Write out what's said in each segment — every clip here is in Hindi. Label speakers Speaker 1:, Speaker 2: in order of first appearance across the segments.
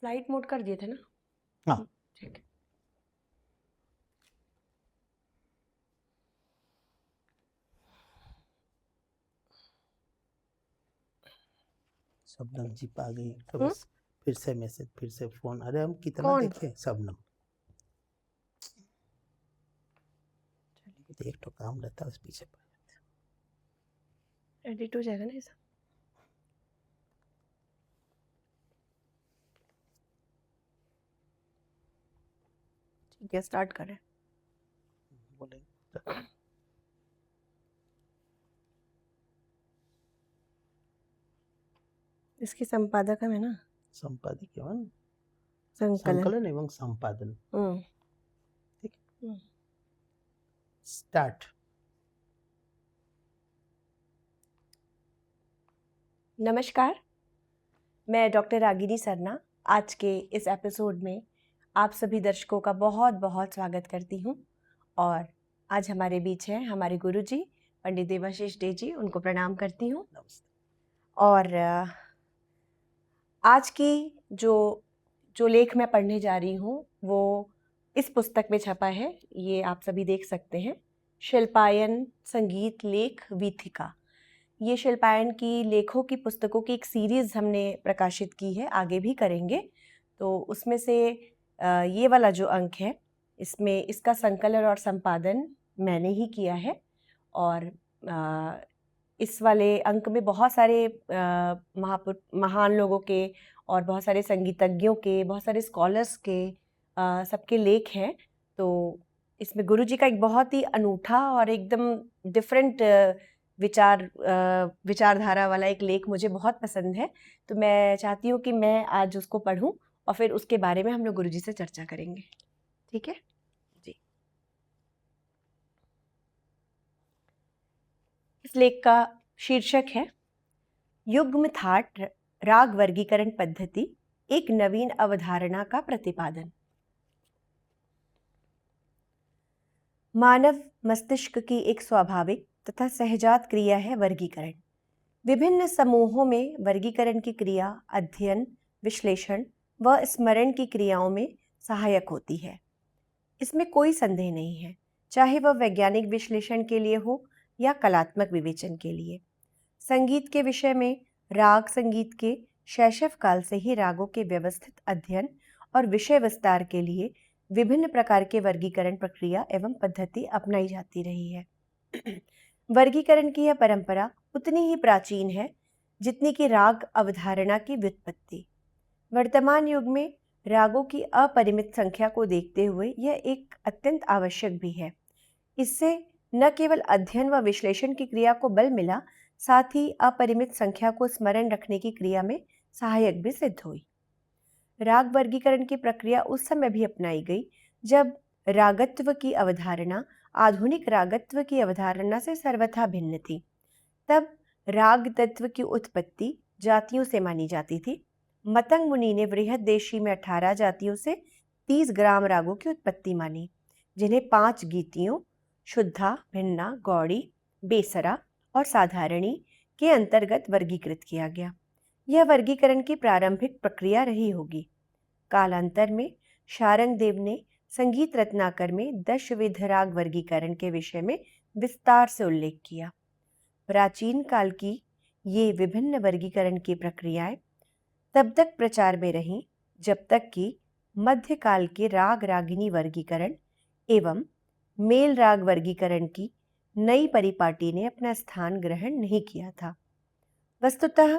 Speaker 1: फ्लाइट मोड कर दिए थे ना?
Speaker 2: हाँ।
Speaker 1: ठीक है।
Speaker 2: शबनम जी आ गई तो
Speaker 1: हम्म?
Speaker 2: बस फिर से मैसेज, फिर से फोन। अरे हम कितना
Speaker 1: कौन?
Speaker 2: देखे शबनम, एक तो काम रहता है उस पीछे पड़ जाते
Speaker 1: एडिट हो जाएगा ना ये सब। ठीक है, स्टार्ट करें।
Speaker 2: हैं। बोले
Speaker 1: इसकी संपादक है ना?
Speaker 2: संपादकीय
Speaker 1: संकलन।
Speaker 2: संकलन एवं संपादन।
Speaker 1: हम्म।
Speaker 2: ठीक है,
Speaker 1: हम्म।
Speaker 2: स्टार्ट।
Speaker 1: नमस्कार, मैं डॉक्टर रागिनी सरना आज के इस एपिसोड में आप सभी दर्शकों का बहुत बहुत स्वागत करती हूँ। और आज हमारे बीच हैं हमारे गुरुजी पंडित देवाशीष डे जी, उनको प्रणाम करती हूँ।
Speaker 2: नमस्ते।
Speaker 1: और आज की जो लेख मैं पढ़ने जा रही हूँ वो इस पुस्तक में छपा है, ये आप सभी देख सकते हैं, शिल्पायन संगीत लेख वीथिका। ये शिल्पायन की लेखों की पुस्तकों की एक सीरीज हमने प्रकाशित की है, आगे भी करेंगे। तो उसमें से ये वाला जो अंक है, इसमें इसका संकलन और संपादन मैंने ही किया है। और इस वाले अंक में बहुत सारे महान लोगों के और बहुत सारे संगीतज्ञों के, बहुत सारे स्कॉलर्स के सबके लेख हैं। तो इसमें गुरुजी का एक बहुत ही अनूठा और एकदम डिफरेंट विचारधारा वाला एक लेख मुझे बहुत पसंद है। तो मैं चाहती हूँ कि मैं आज उसको पढूं और फिर उसके बारे में हम लोग गुरुजी से चर्चा करेंगे। ठीक है जी। इस लेख का शीर्षक है युग्म थाट राग वर्गीकरण पद्धति, एक नवीन अवधारणा का प्रतिपादन। मानव मस्तिष्क की एक स्वाभाविक तथा सहजात क्रिया है वर्गीकरण। विभिन्न समूहों में वर्गीकरण की क्रिया अध्ययन, विश्लेषण व स्मरण की क्रियाओं में सहायक होती है। इसमें कोई संदेह नहीं है, चाहे वह वैज्ञानिक विश्लेषण के लिए हो या कलात्मक विवेचन के लिए। संगीत के विषय में राग संगीत के शैशव काल से ही रागों के व्यवस्थित अध्ययन और विषय विस्तार के लिए विभिन्न प्रकार के वर्गीकरण प्रक्रिया एवं पद्धति अपनाई जाती रही है। वर्गीकरण की यह परंपरा उतनी ही प्राचीन है जितनी कि राग अवधारणा की व्युत्पत्ति। वर्तमान युग में रागों की अपरिमित संख्या को देखते हुए यह एक अत्यंत आवश्यक भी है। इससे न केवल अध्ययन व विश्लेषण की क्रिया को बल मिला, साथ ही अपरिमित संख्या को स्मरण रखने की क्रिया में सहायक भी सिद्ध हुई। राग वर्गीकरण की प्रक्रिया उस समय भी अपनाई गई जब रागत्व की अवधारणा आधुनिक रागत्व की अवधारणा से सर्वथा भिन्न थी। तब राग तत्व की उत्पत्ति जातियों से मानी जाती थी। मतंग मुनि ने बृहदेशी में 18 जातियों से 30 ग्राम रागों की उत्पत्ति मानी, जिन्हें 5 गीतियों शुद्धा, भिन्ना, गौड़ी, बेसरा और साधारणी के अंतर्गत वर्गीकृत किया गया। यह वर्गीकरण की प्रारंभिक प्रक्रिया रही होगी। कालांतर में शारंग देव ने संगीत रत्नाकर में दशविध राग वर्गीकरण के विषय में विस्तार से उल्लेख किया। प्राचीन काल की ये विभिन्न वर्गीकरण की प्रक्रियाएं तब तक प्रचार में रहीं जब तक कि मध्यकाल के राग रागिनी वर्गीकरण एवं मेल राग वर्गीकरण की नई परिपाटी ने अपना स्थान ग्रहण नहीं किया था। वस्तुतः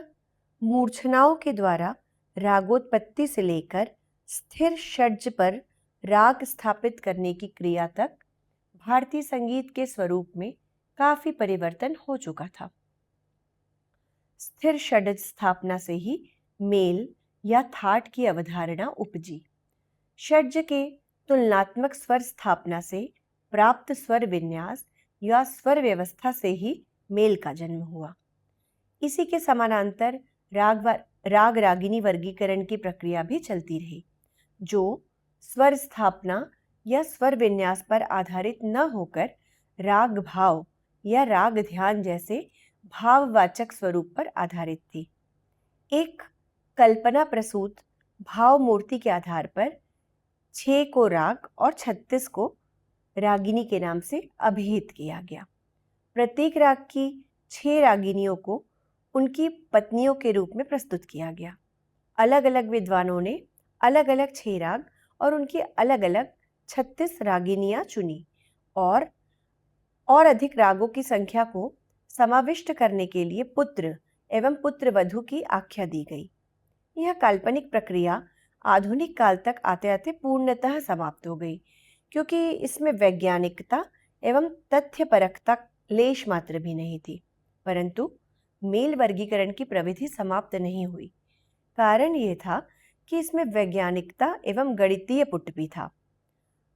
Speaker 1: मूर्छनाओं के द्वारा रागोत्पत्ति से लेकर स्थिर षड्ज पर राग स्थापित करने की क्रिया तक भारतीय संगीत के स्वरूप में काफी परिवर्तन हो चुका था। स्थिर षड्ज स्थापना से ही मेल या थाट की अवधारणा उपजी। षड्ज के तुलनात्मक स्वर स्थापना से प्राप्त स्वर विन्यास या स्वर व्यवस्था से ही मेल का जन्म हुआ। इसी के समानांतर राग रागिनी वर्गीकरण की प्रक्रिया भी चलती रही, जो स्वर स्थापना या स्वर विन्यास पर आधारित न होकर राग भाव या राग ध्यान जैसे भाववाचक स्वरूप पर आधारित थी। एक कल्पना प्रसूत भाव मूर्ति के आधार पर 6 को राग और 36 को रागिनी के नाम से अभिहित किया गया। प्रत्येक राग की 6 रागिनियों को उनकी पत्नियों के रूप में प्रस्तुत किया गया। अलग अलग विद्वानों ने अलग अलग 6 राग और उनकी अलग अलग 36 रागिनियां चुनी और अधिक रागों की संख्या को समाविष्ट करने के लिए पुत्र एवं पुत्रवधू की आख्या दी गई। यह काल्पनिक प्रक्रिया आधुनिक काल तक आते आते पूर्णतः समाप्त हो गई, क्योंकि इसमें वैज्ञानिकता एवं तथ्यपरकता लेश मात्र भी नहीं थी। परंतु मेल वर्गीकरण की प्रविधि समाप्त नहीं हुई। कारण यह था कि इसमें वैज्ञानिकता एवं गणितीय पुट भी था।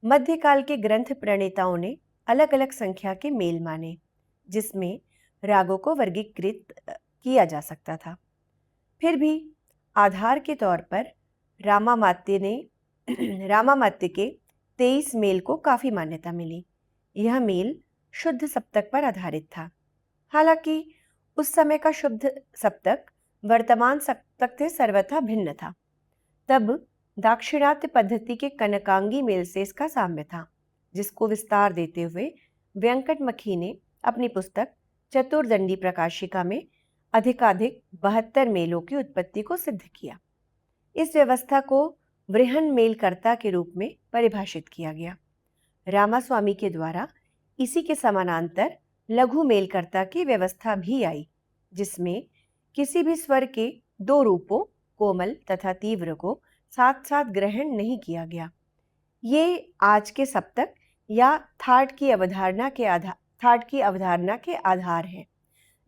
Speaker 1: मध्यकाल के ग्रंथ प्रणेताओं ने अलग अलग संख्या के मेल माने, जिसमें रागों को वर्गीकृत किया जा सकता था। फिर भी आधार के तौर पर रामामात्य के 23 मेल को काफी मान्यता मिली। यह मेल शुद्ध सप्तक पर आधारित था। हालांकि उस समय का शुद्ध सप्तक वर्तमान सप्तक से सर्वथा भिन्न था। तब दाक्षिणात्य पद्धति के कनकांगी मेल से इसका साम्य था, जिसको विस्तार देते हुए वेंकटमखी ने अपनी पुस्तक चतुर्दंडी प्रकाशिका में अधिकाधिक 72 मेलों की उत्पत्ति को सिद्ध किया। इस व्यवस्था को वृहन मेलकर्ता के रूप में परिभाषित किया गया। रामास्वामी के द्वारा इसी के समानांतर लघु मेलकर्ता की व्यवस्था भी आई, जिसमें किसी भी स्वर के 2 रूपों कोमल तथा तीव्र को साथ साथ ग्रहण नहीं किया गया। ये आज के सप्तक या थाट की अवधारणा के आधार है,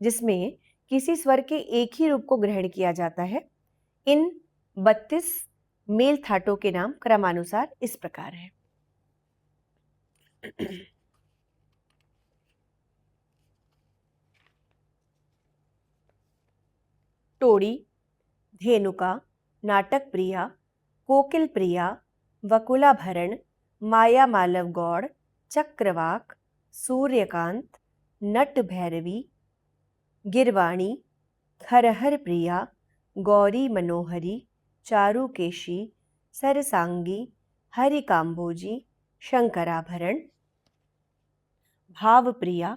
Speaker 1: जिसमें किसी स्वर के एक ही रूप को ग्रहण किया जाता है। इन 32 मेल थाटों के नाम क्रमानुसार इस प्रकार है। टोड़ी, धेनुका, नाटक प्रिया, कोकिल प्रिया, वकुलाभरण, माया मालव गौड़, चक्रवाक, सूर्यकांत, नट भैरवी, गिरवाणी, खरहर प्रिया, गौरी मनोहरी, चारुकेशी, सरसांगी, हरिकाम्बोजी, शंकराभरण, भावप्रिया,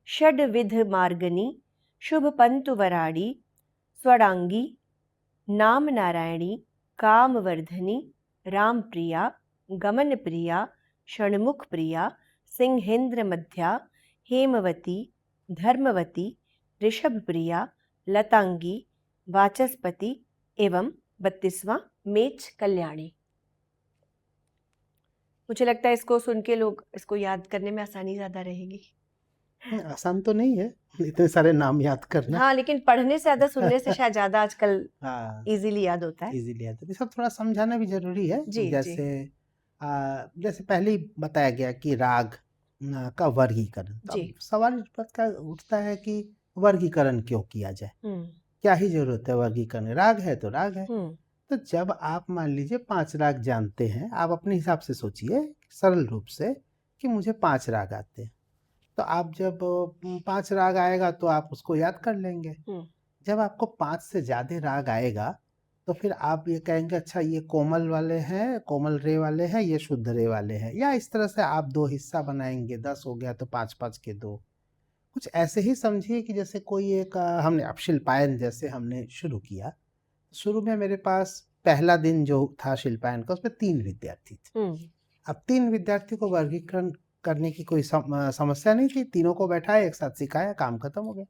Speaker 1: षड्विध मार्गनी, शुभपंतुवराड़ी, स्वरांगी, नाम नारायणी, कामवर्धनी, रामप्रिया, गमन प्रिया, षण्मुख प्रिया, सिंहेंद्र मध्या, हेमवती, धर्मवती, ऋषभ प्रिया, लतांगी, वाचस्पति एवं 32वां मेच कल्याणी। मुझे लगता है इसको सुन के लोग इसको याद करने में आसानी ज्यादा रहेगी।
Speaker 2: आसान तो नहीं है इतने सारे नाम याद करना।
Speaker 1: हाँ, लेकिन पढ़ने से ज्यादा सुनने से शायद ज्यादा आजकल
Speaker 2: हाँ,
Speaker 1: इजीली याद होता है।
Speaker 2: इजीली याद है। इसको थोड़ा समझाना भी जरूरी है।
Speaker 1: जी,
Speaker 2: जैसे पहले ही बताया गया कि राग का वर्गीकरण। तो
Speaker 1: जी।
Speaker 2: अब सवाल उठता है कि वर्गीकरण क्यों किया जाए, क्या ही जरूरत है वर्गीकरण। राग है तो राग है। तो जब आप मान लीजिए 5 राग जानते हैं, आप अपने हिसाब से सोचिए सरल रूप से कि मुझे 5 राग आते हैं, तो आप जब 5 राग आएगा तो आप उसको याद कर लेंगे। जब आपको 5 से ज्यादा राग आएगा तो फिर आप ये कहेंगे अच्छा ये कोमल वाले हैं, कोमल रे वाले हैं, ये शुद्ध रे वाले हैं, या इस तरह से आप 2 हिस्सा बनाएंगे। 10 हो गया तो 5-5 के 2। कुछ ऐसे ही समझिए कि जैसे कोई एक हमने अब शिल्पायन जैसे हमने शुरू किया। शुरू में मेरे पास पहला दिन जो था शिल्पायन का, उसमें 3 विद्यार्थी थे। अब 3 विद्यार्थी को वर्गीकरण करने की कोई समस्या नहीं थी। तीनों को बैठाया, एक साथ सिखाया, काम खत्म हो गया।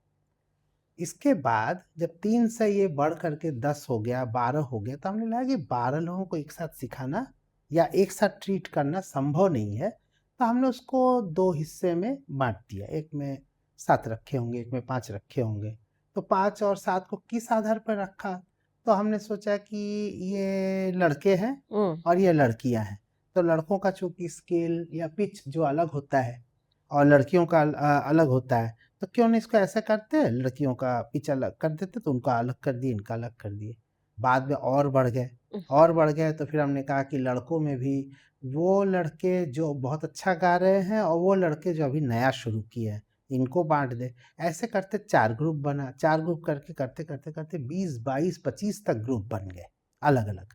Speaker 2: इसके बाद जब 3 से ये बढ़ करके 10 हो गया, 12 हो गया, तो हमने लगा कि 12 लोगों को एक साथ सिखाना या एक साथ ट्रीट करना संभव नहीं है। तो हमने उसको 2 हिस्से में बांट दिया। एक में 7 रखे होंगे, एक में 5 रखे होंगे। तो 5 और 7 को किस आधार पर रखा? तो हमने सोचा कि ये लड़के हैं और ये लड़कियां हैं, तो लड़कों का चूंकि स्केल या पिच जो अलग होता है और लड़कियों का अलग होता है, तो क्यों नहीं इसको ऐसा करते हैं, लड़कियों का पिच अलग कर देते, तो उनका अलग कर दिए, इनका अलग कर दिए। बाद में और बढ़ गए तो फिर हमने कहा कि लड़कों में भी वो लड़के जो बहुत अच्छा गा रहे हैं और वो लड़के जो अभी नया शुरू किए हैं, इनको बांट दे। ऐसे करते 4 ग्रुप बना। 4 ग्रुप करके करते 20, 22, 25 तक ग्रुप बन गए अलग अलग।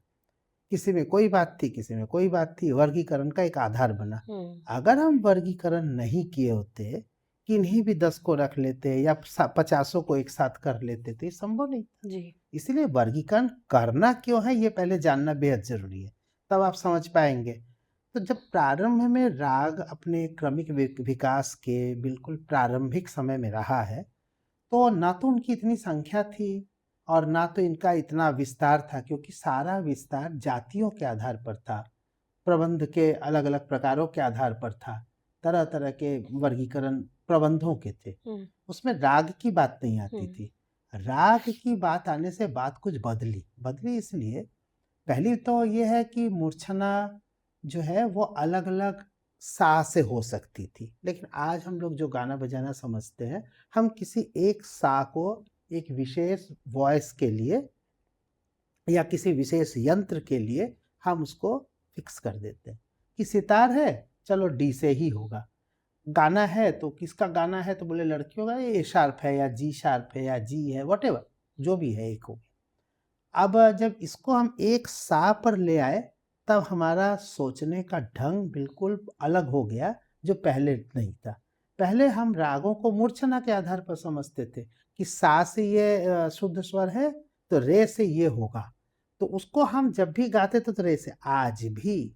Speaker 2: किसी में कोई बात थी, किसी में कोई बात थी, वर्गीकरण का एक आधार बना। अगर हम वर्गीकरण नहीं किए होते, किन्हीं भी 10 को रख लेते या 50 को एक साथ कर लेते, तो ये संभव नहीं था।
Speaker 1: जी।
Speaker 2: इसलिए वर्गीकरण करना क्यों है, ये पहले जानना बेहद जरूरी है, तब आप समझ पाएंगे। तो जब प्रारंभ में राग अपने क्रमिक विकास के बिल्कुल प्रारंभिक समय में रहा है, तो ना तो उनकी इतनी संख्या थी और ना तो इनका इतना विस्तार था, क्योंकि सारा विस्तार जातियों के आधार पर था, प्रबंध के अलग अलग प्रकारों के आधार पर था, तरह तरह के वर्गीकरण प्रबंधों के थे। उसमें राग की बात नहीं आती थी। राग की बात आने से बात कुछ बदली इसलिए, पहली तो ये है कि मूर्छना जो है वो अलग अलग सा से हो सकती थी, लेकिन आज हम लोग जो गाना बजाना समझते हैं, हम किसी एक सा को एक विशेष वॉइस के लिए या किसी विशेष यंत्र के लिए हम उसको फिक्स कर देते हैं कि सितार है, चलो डी से ही होगा। गाना है तो किसका गाना है, तो बोले लड़कियों का ए शार्प है या जी शार्प है या जी है, वॉटेवर जो भी है एक हो गया। अब जब इसको हम एक सा पर ले आए, तब हमारा सोचने का ढंग बिल्कुल अलग हो गया, जो पहले नहीं था। पहले हम रागों को मूर्छना के आधार पर समझते थे कि सा से ये शुद्ध स्वर है तो रे से ये होगा, तो उसको हम जब भी गाते थे तो रे से। आज भी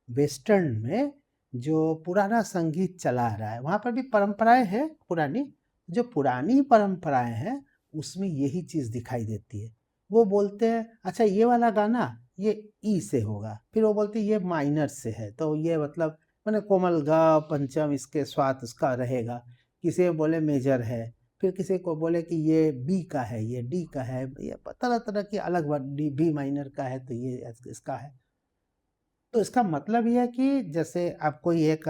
Speaker 2: वेस्टर्न में जो पुराना संगीत चला रहा है, वहाँ पर भी परंपराएं हैं पुरानी, जो पुरानी परंपराएं हैं उसमें यही चीज़ दिखाई देती है। वो बोलते हैं अच्छा ये वाला गाना ये ई से होगा, फिर वो बोलते हैं ये माइनर से है, तो ये मतलब मैंने कोमल ग पंचम इसके स्वाद उसका रहेगा। किसी को बोले मेजर है, फिर किसी को बोले कि ये बी का है, ये डी का है, ये तरह तरह की अलग डी बी माइनर का है तो ये इसका है। तो इसका मतलब ये है कि जैसे आप कोई एक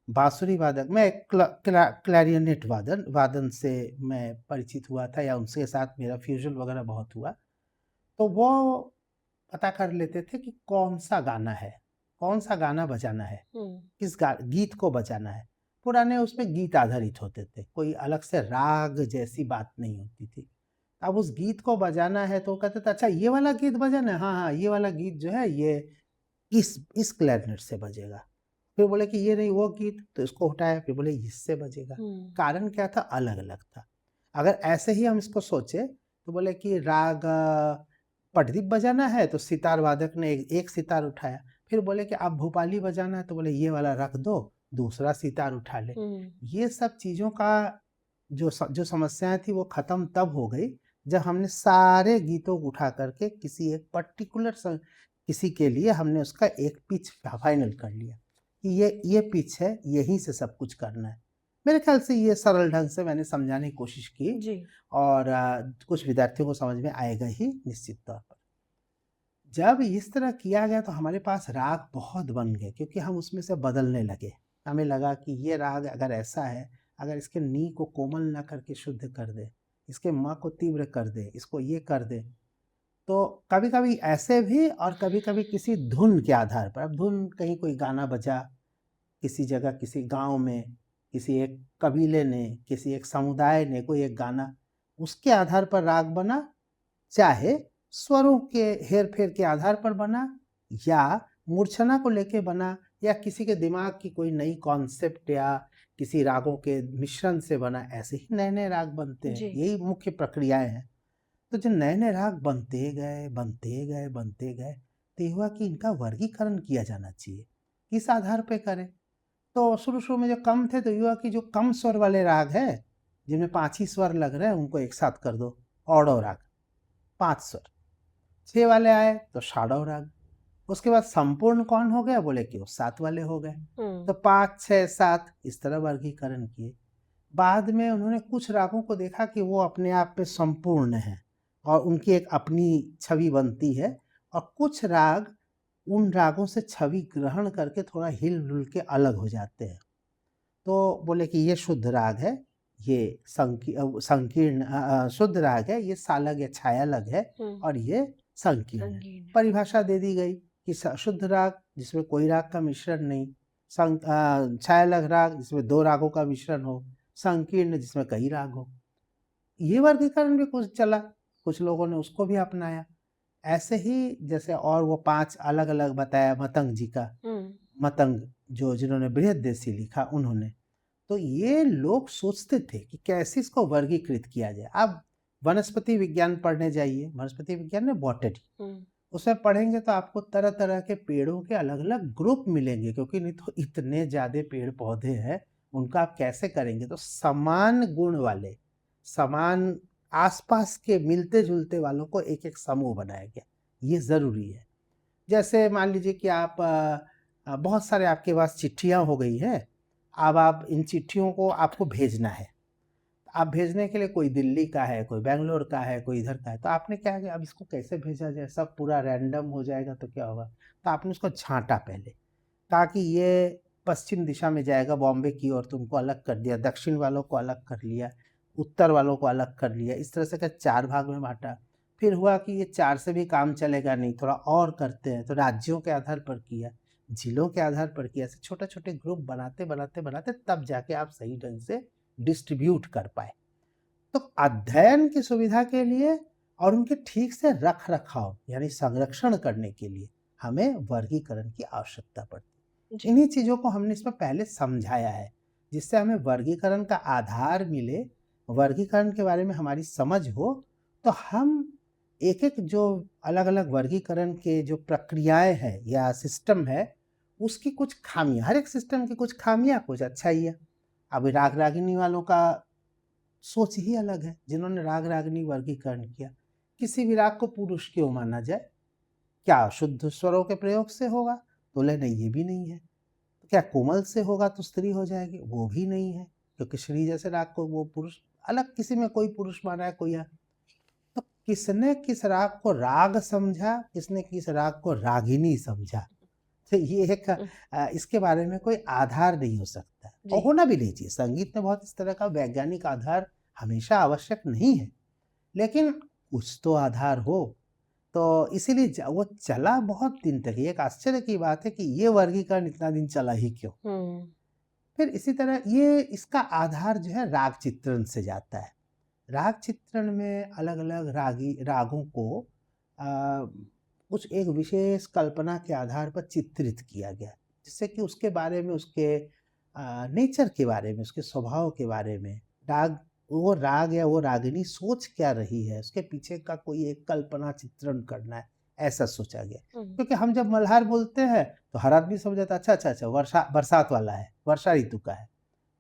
Speaker 2: बांसुरी वादक, मैं क्लैरिनेट वादन से मैं परिचित हुआ था या उनके साथ मेरा फ्यूजन वगैरह बहुत हुआ, तो वो पता कर लेते थे कि कौन सा गाना है, कौन सा गाना बजाना है, किस गीत को बजाना है। पुराने उसमें गीत आधारित होते थे, कोई अलग से राग जैसी बात नहीं होती थी। अब उस गीत को बजाना है तो कहते थे अच्छा ये वाला गीत बजाना है, हाँ हाँ ये वाला गीत जो है ये इस क्लैरिनेट से बजेगा। फिर बोले कि ये नहीं वो गीत, तो इसको हटाया, फिर बोले इससे बजेगा। कारण क्या था, अलग अलग था। अगर ऐसे ही हम इसको सोचे तो बोले कि राग पटदीप बजाना है तो सितार वादक ने एक सितार उठाया, फिर बोले कि आप भोपाली बजाना है तो बोले ये वाला रख दो, दूसरा सितार उठा ले। ये सब चीज़ों का जो समस्याएं थी वो खत्म तब हो गई जब हमने सारे गीतों को उठा करके किसी एक पर्टिकुलर किसी के लिए हमने उसका एक पिच फाइनल कर लिया कि ये पिच है, यहीं से सब कुछ करना है। मेरे ख्याल से ये सरल ढंग से मैंने समझाने की कोशिश की
Speaker 1: जी।
Speaker 2: और कुछ विद्यार्थियों को समझ में आएगा ही निश्चित तौर पर। जब इस तरह किया गया तो हमारे पास राग बहुत बन गए, क्योंकि हम उसमें से बदलने लगे। हमें लगा कि ये राग अगर ऐसा है, अगर इसके नी को कोमल ना करके शुद्ध कर दे, इसके म को तीव्र कर दे, इसको ये कर दे, तो कभी कभी ऐसे भी और कभी कभी किसी धुन के आधार पर। अब धुन कहीं कोई गाना बजा किसी जगह, किसी गांव में, किसी एक कबीले ने, किसी एक समुदाय ने कोई एक गाना, उसके आधार पर राग बना, चाहे स्वरों के हेर फेर के आधार पर बना या मूर्छना को लेके बना या किसी के दिमाग की कोई नई कॉन्सेप्ट या किसी रागों के मिश्रण से बना, ऐसे ही नए नए राग बनते हैं। यही मुख्य प्रक्रियाएं हैं। तो जो नए नए राग बनते गए तो ये हुआ कि इनका वर्गीकरण किया जाना चाहिए। किस आधार पे करें, तो शुरू में जो कम थे तो ये हुआ कि जो कम स्वर वाले राग है जिनमें 5 ही स्वर लग रहे हैं उनको एक साथ कर दो, ऑडो राग 5 स्वर। 6 वाले आए तो षाडव राग। उसके बाद संपूर्ण कौन हो गया, बोले कि वो 7 वाले हो गए। तो 5 6 7 इस तरह वर्गीकरण किए। बाद में उन्होंने कुछ रागों को देखा कि वो अपने आप में संपूर्ण है और उनकी एक अपनी छवि बनती है, और कुछ राग उन रागों से छवि ग्रहण करके थोड़ा हिल डुल के अलग हो जाते हैं। तो बोले कि ये शुद्ध राग है, ये संकीर्ण शुद्ध राग है, ये सालग या छायालग है, और ये संकीर्ण है। परिभाषा दे दी गई कि शुद्ध राग जिसमें कोई राग का मिश्रण नहीं, छायालग राग जिसमें 2 रागों का मिश्रण हो, संकीर्ण जिसमें कई राग हो। ये वर्गीकरण भी कुछ चला, कुछ लोगों ने उसको भी अपनाया। ऐसे ही जैसे और वो 5 अलग-अलग बताया मतंग जी का, मतंग जो जिन्होंने बृहद्देशी लिखा उन्होंने। तो ये लोग सोचते थे कि कैसे इसको वर्गीकृत किया जाए। आप वनस्पति विज्ञान पढ़ने जाइए, वनस्पति विज्ञान में बॉटनी, उसमें पढ़ेंगे तो आपको तरह-तरह के पेड़ों के अलग-अलग ग्रुप मिलेंगे, क्योंकि नहीं तो इतने ज़्यादा पेड़-पौधे हैं, उनका आप कैसे करेंगे? तो समान गुण वाले, समान आस-पास के मिलते-जुलते वालों को एक-एक समूह बनाया गया, ये ज़रूरी है। जैसे मान लीजिए कि आप बहुत सारे आपके पास चिट्ठियाँ हो गई हैं, अब आप इन चिट्ठियों को आपको भेजना है। आप भेजने के लिए कोई दिल्ली का है, कोई बैंगलोर का है, कोई इधर का है, तो आपने क्या किया, अब इसको कैसे भेजा जाए, सब पूरा रैंडम हो जाएगा तो क्या होगा? तो आपने उसको छाँटा पहले, कहा कि ये पश्चिम दिशा में जाएगा बॉम्बे की ओर, तो उनको अलग कर दिया, दक्षिण वालों को अलग कर लिया, उत्तर वालों को अलग कर लिया, इस तरह से कर 4 भाग में बाँटा। फिर हुआ कि ये 4 से भी काम चलेगा नहीं, थोड़ा और करते हैं, तो राज्यों के आधार पर किया, जिलों के आधार पर किया, ऐसे छोटे-छोटे ग्रुप बनाते तब जाके आप सही ढंग से डिस्ट्रीब्यूट कर पाए। तो अध्ययन की सुविधा के लिए और उनके ठीक से रख-रखाव यानी संरक्षण करने के लिए हमें वर्गीकरण की आवश्यकता पड़ती है।
Speaker 1: जी।
Speaker 2: इन्हीं चीज़ों को हमने इसमें पहले समझाया है, जिससे हमें वर्गीकरण का आधार मिले, वर्गीकरण के बारे में हमारी समझ हो, तो हम एक-एक जो अलग-अलग वर्गीकरण के जो प्रक्रियाएँ हैं या सिस्टम है, उसकी कुछ खामियाँ, हर एक सिस्टम की कुछ खामियाँ, कुछ अच्छाइयाँ। अब राग-रागिनी वालों का सोच ही अलग है, जिन्होंने राग-रागिनी वर्गीकरण किया। किसी भी राग को पुरुष क्यों माना जाए? क्या शुद्ध स्वरों के प्रयोग से होगा? बोले नहीं, ये भी नहीं है। क्या कोमल से होगा तो स्त्री हो जाएगी? वो भी नहीं है, क्योंकि श्री जैसे राग को वो पुरुष अलग, किसी में कोई पुरुष माना है, कोई है। तो किसने किस राग को राग समझा, किसने किस राग को रागिनी समझा? तो ये एक इसके बारे में कोई आधार नहीं हो सकता और
Speaker 1: जी।
Speaker 2: होना भी नहीं चाहिए। संगीत में बहुत इस तरह का वैज्ञानिक आधार हमेशा आवश्यक नहीं है, लेकिन कुछ तो आधार हो। तो इसीलिए वो चला बहुत दिन तक। ये एक आश्चर्य की बात है कि ये वर्गीकरण इतना दिन चला ही क्यों? फिर इसी तरह ये इसका आधार जो है राग चित्रण से जाता है। राग चित्रण में अलग-अलग रागों को कुछ एक विशेष कल्पना के आधार पर चित्रित किया गया, जिससे कि उसके बारे में, उसके नेचर के बारे में, उसके स्वभाव के बारे में, वो राग या वो रागिनी सोच क्या रही है, उसके पीछे का कोई एक कल्पना चित्रण करना है, ऐसा सोचा गया। क्योंकि हम जब मल्हार बोलते हैं तो हर आदमी समझ जाता है अच्छा वर्षा बरसात वाला है, वर्षा ऋतु का है।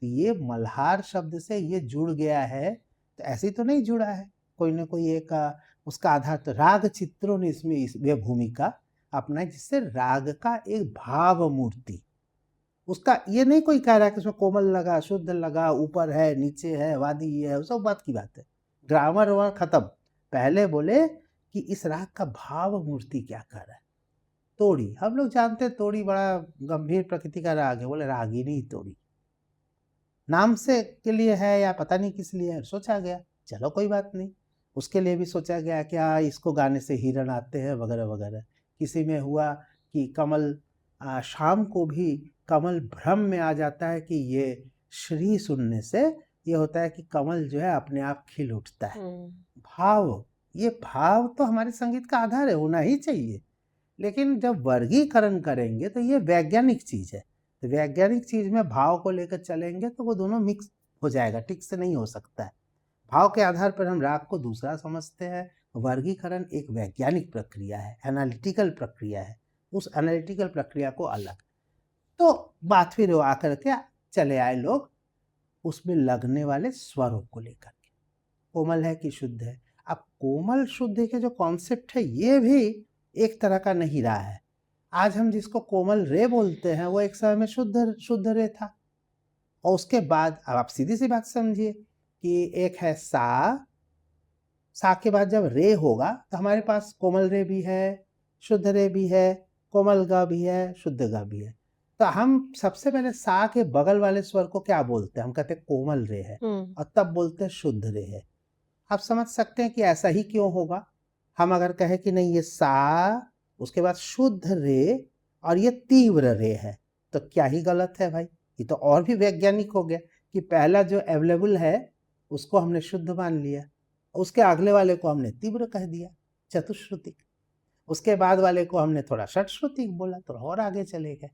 Speaker 2: तो ये मल्हार शब्द से ये जुड़ गया है, तो ऐसे ही तो नहीं जुड़ा है, कोई ना कोई एक उसका आधार तो राग चित्रों ने इसमें ये भूमिका अपनाई, जिससे राग का एक भाव मूर्ति, उसका ये नहीं कोई कह रहा है कि उसमें कोमल लगा, शुद्ध लगा, ऊपर है, नीचे है, वादी है, सब बात की बात है। ग्रामर वहाँ खत्म। पहले बोले कि इस राग का भाव मूर्ति क्या कर रहा है। तोड़ी, हम लोग जानते हैं तोड़ी बड़ा गंभीर प्रकृति का राग है, बोले रागिनी तोड़ी। नाम से के लिए है या पता नहीं किस लिए है, सोचा गया, चलो कोई बात नहीं। उसके लिए भी सोचा गया कि इसको गाने से हिरण आते हैं वगैरह वगैरह। किसी में हुआ कि कमल शाम को भी कमल भ्रम में आ जाता है कि ये श्री सुनने से ये होता है कि कमल जो है अपने आप खिल उठता है। भाव, ये भाव तो हमारे संगीत का आधार है, होना ही चाहिए। लेकिन जब वर्गीकरण करेंगे तो ये वैज्ञानिक चीज़ है। तो वैज्ञानिक चीज़ में भाव को लेकर चलेंगे तो वो दोनों मिक्स हो जाएगा, ठीक से नहीं हो सकता है। भाव के आधार पर हम राग को दूसरा समझते हैं। वर्गीकरण एक वैज्ञानिक प्रक्रिया है, एनालिटिकल प्रक्रिया है, उस एनालिटिकल प्रक्रिया को अलग। तो बात फिर वो आकर के चले आए लोग उसमें लगने वाले स्वरों को लेकर के, कोमल है कि शुद्ध है। अब कोमल शुद्ध के जो कॉन्सेप्ट है ये भी एक तरह का नहीं रहा है। आज हम जिसको कोमल रे बोलते हैं वो एक समय में शुद्ध रे था, और उसके बाद अब आप सीधी सी बात समझिए कि एक है सा के बाद जब रे होगा तो हमारे पास कोमल रे भी है, शुद्ध रे भी है, कोमल गा भी है, शुद्ध गा भी है। तो हम सबसे पहले सा के बगल वाले स्वर को क्या बोलते हैं? हम कहते हैं कोमल रे है, और तब बोलते हैं शुद्ध रे है। आप समझ सकते हैं कि ऐसा ही क्यों होगा। हम अगर कहें कि नहीं ये सा, उसके बाद शुद्ध रे और ये तीव्र रे है, तो क्या ही गलत है भाई। ये तो और भी वैज्ञानिक हो गया कि पहला जो अवेलेबल है उसको हमने शुद्ध मान लिया, उसके अगले वाले को हमने तीव्र कह दिया, चतुश्रुति। उसके बाद वाले को हमने थोड़ा षट श्रुति बोला, तो और आगे चले गए।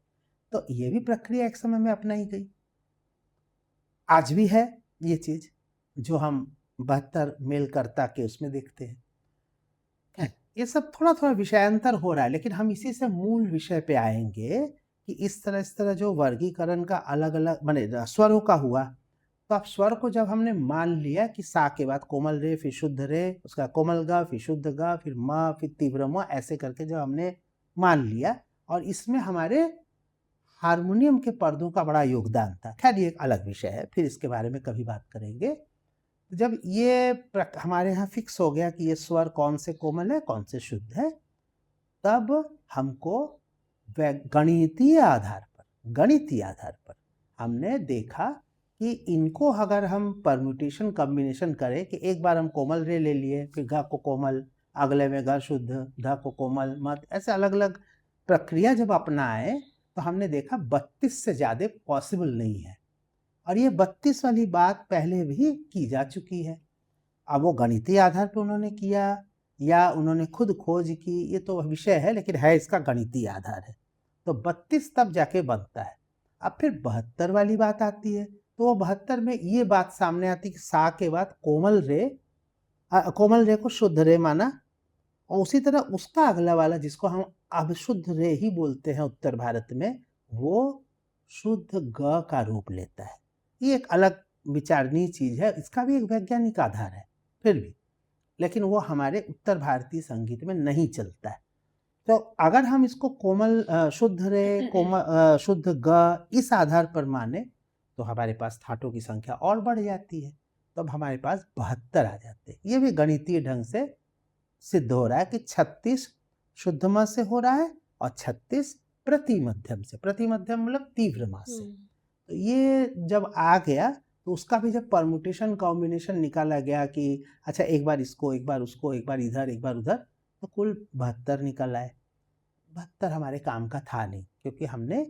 Speaker 2: तो ये भी प्रक्रिया एक समय में अपनाई गई। आज भी है ये चीज जो हम 72 मेलकर्ता के उसमें देखते हैं। ये सब थोड़ा थोड़ा विषयांतर हो रहा है, लेकिन हम इसी से मूल विषय पे आएंगे कि इस तरह जो वर्गीकरण का अलग अलग माने स्वरों का हुआ, तो अब स्वर को जब हमने मान लिया कि सा के बाद कोमल रे, फिर शुद्ध रे, उसका कोमल गा, फिर शुद्ध गा, फिर म, फिर तीव्र म, ऐसे करके जब हमने मान लिया, और इसमें हमारे हारमोनियम के पर्दों का बड़ा योगदान था। खैर ये एक अलग विषय है, फिर इसके बारे में कभी बात करेंगे। जब ये हमारे यहाँ फिक्स हो गया कि ये स्वर कौन से कोमल है, कौन से शुद्ध है, तब हमको गणितीय आधार पर हमने देखा कि इनको अगर हम परम्यूटेशन कॉम्बिनेशन करें कि एक बार हम कोमल रे ले लिए, फिर ग को कोमल, अगले में ग शुद्ध, ध को कोमल, मत, ऐसे अलग अलग प्रक्रिया जब अपनाए तो हमने देखा 32 से ज़्यादा पॉसिबल नहीं है। और ये 32 वाली बात पहले भी की जा चुकी है। अब वो गणितीय आधार पर उन्होंने किया या उन्होंने खुद खोज की, ये तो विषय है, लेकिन है इसका गणितीय आधार है। तो 32 तब जाके बनता है। अब फिर 72 वाली बात आती है, तो वो 72 में ये बात सामने आती कि सा के बाद कोमल रे को शुद्ध रे माना, और उसी तरह उसका अगला वाला जिसको हम अब शुद्ध रे ही बोलते हैं उत्तर भारत में, वो शुद्ध ग का रूप लेता है। ये एक अलग विचारणीय चीज है, इसका भी एक वैज्ञानिक आधार है फिर भी, लेकिन वो हमारे उत्तर भारतीय संगीत में नहीं चलता है। तो अगर हम इसको कोमल शुद्ध रे, कोमल शुद्ध ग इस आधार पर माने, तो हमारे पास थाटों की संख्या और बढ़ जाती है, तब तो हम पास 72 आ जाते हैं। ये भी गणितीय ढंग से सिद्ध हो रहा है कि 36 शुद्ध म से हो रहा है और 36 प्रति मध्यम से, प्रति मध्यम मतलब तीव्र म से। तो ये जब आ गया तो उसका भी जब परमुटेशन कॉम्बिनेशन निकाला गया कि अच्छा एक बार इसको, एक बार उसको, एक बार इधर, एक बार उधर, तो कुल 72 निकल आए। 72 हमारे काम का था नहीं, क्योंकि हमने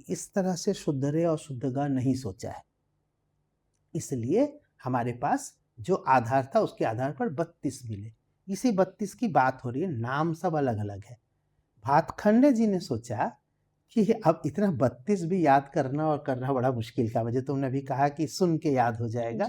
Speaker 2: इस तरह से शुद्ध रे और शुद्ध ग नहीं सोचा है। इसलिए हमारे पास जो आधार था उसके आधार पर 32 मिले। इसी 32 की बात हो रही है, नाम सब अलग अलग है। भातखंडे जी ने सोचा कि अब इतना 32 भी याद करना और करना बड़ा मुश्किल का, मुझे तुमने भी कहा कि सुन के याद हो जाएगा,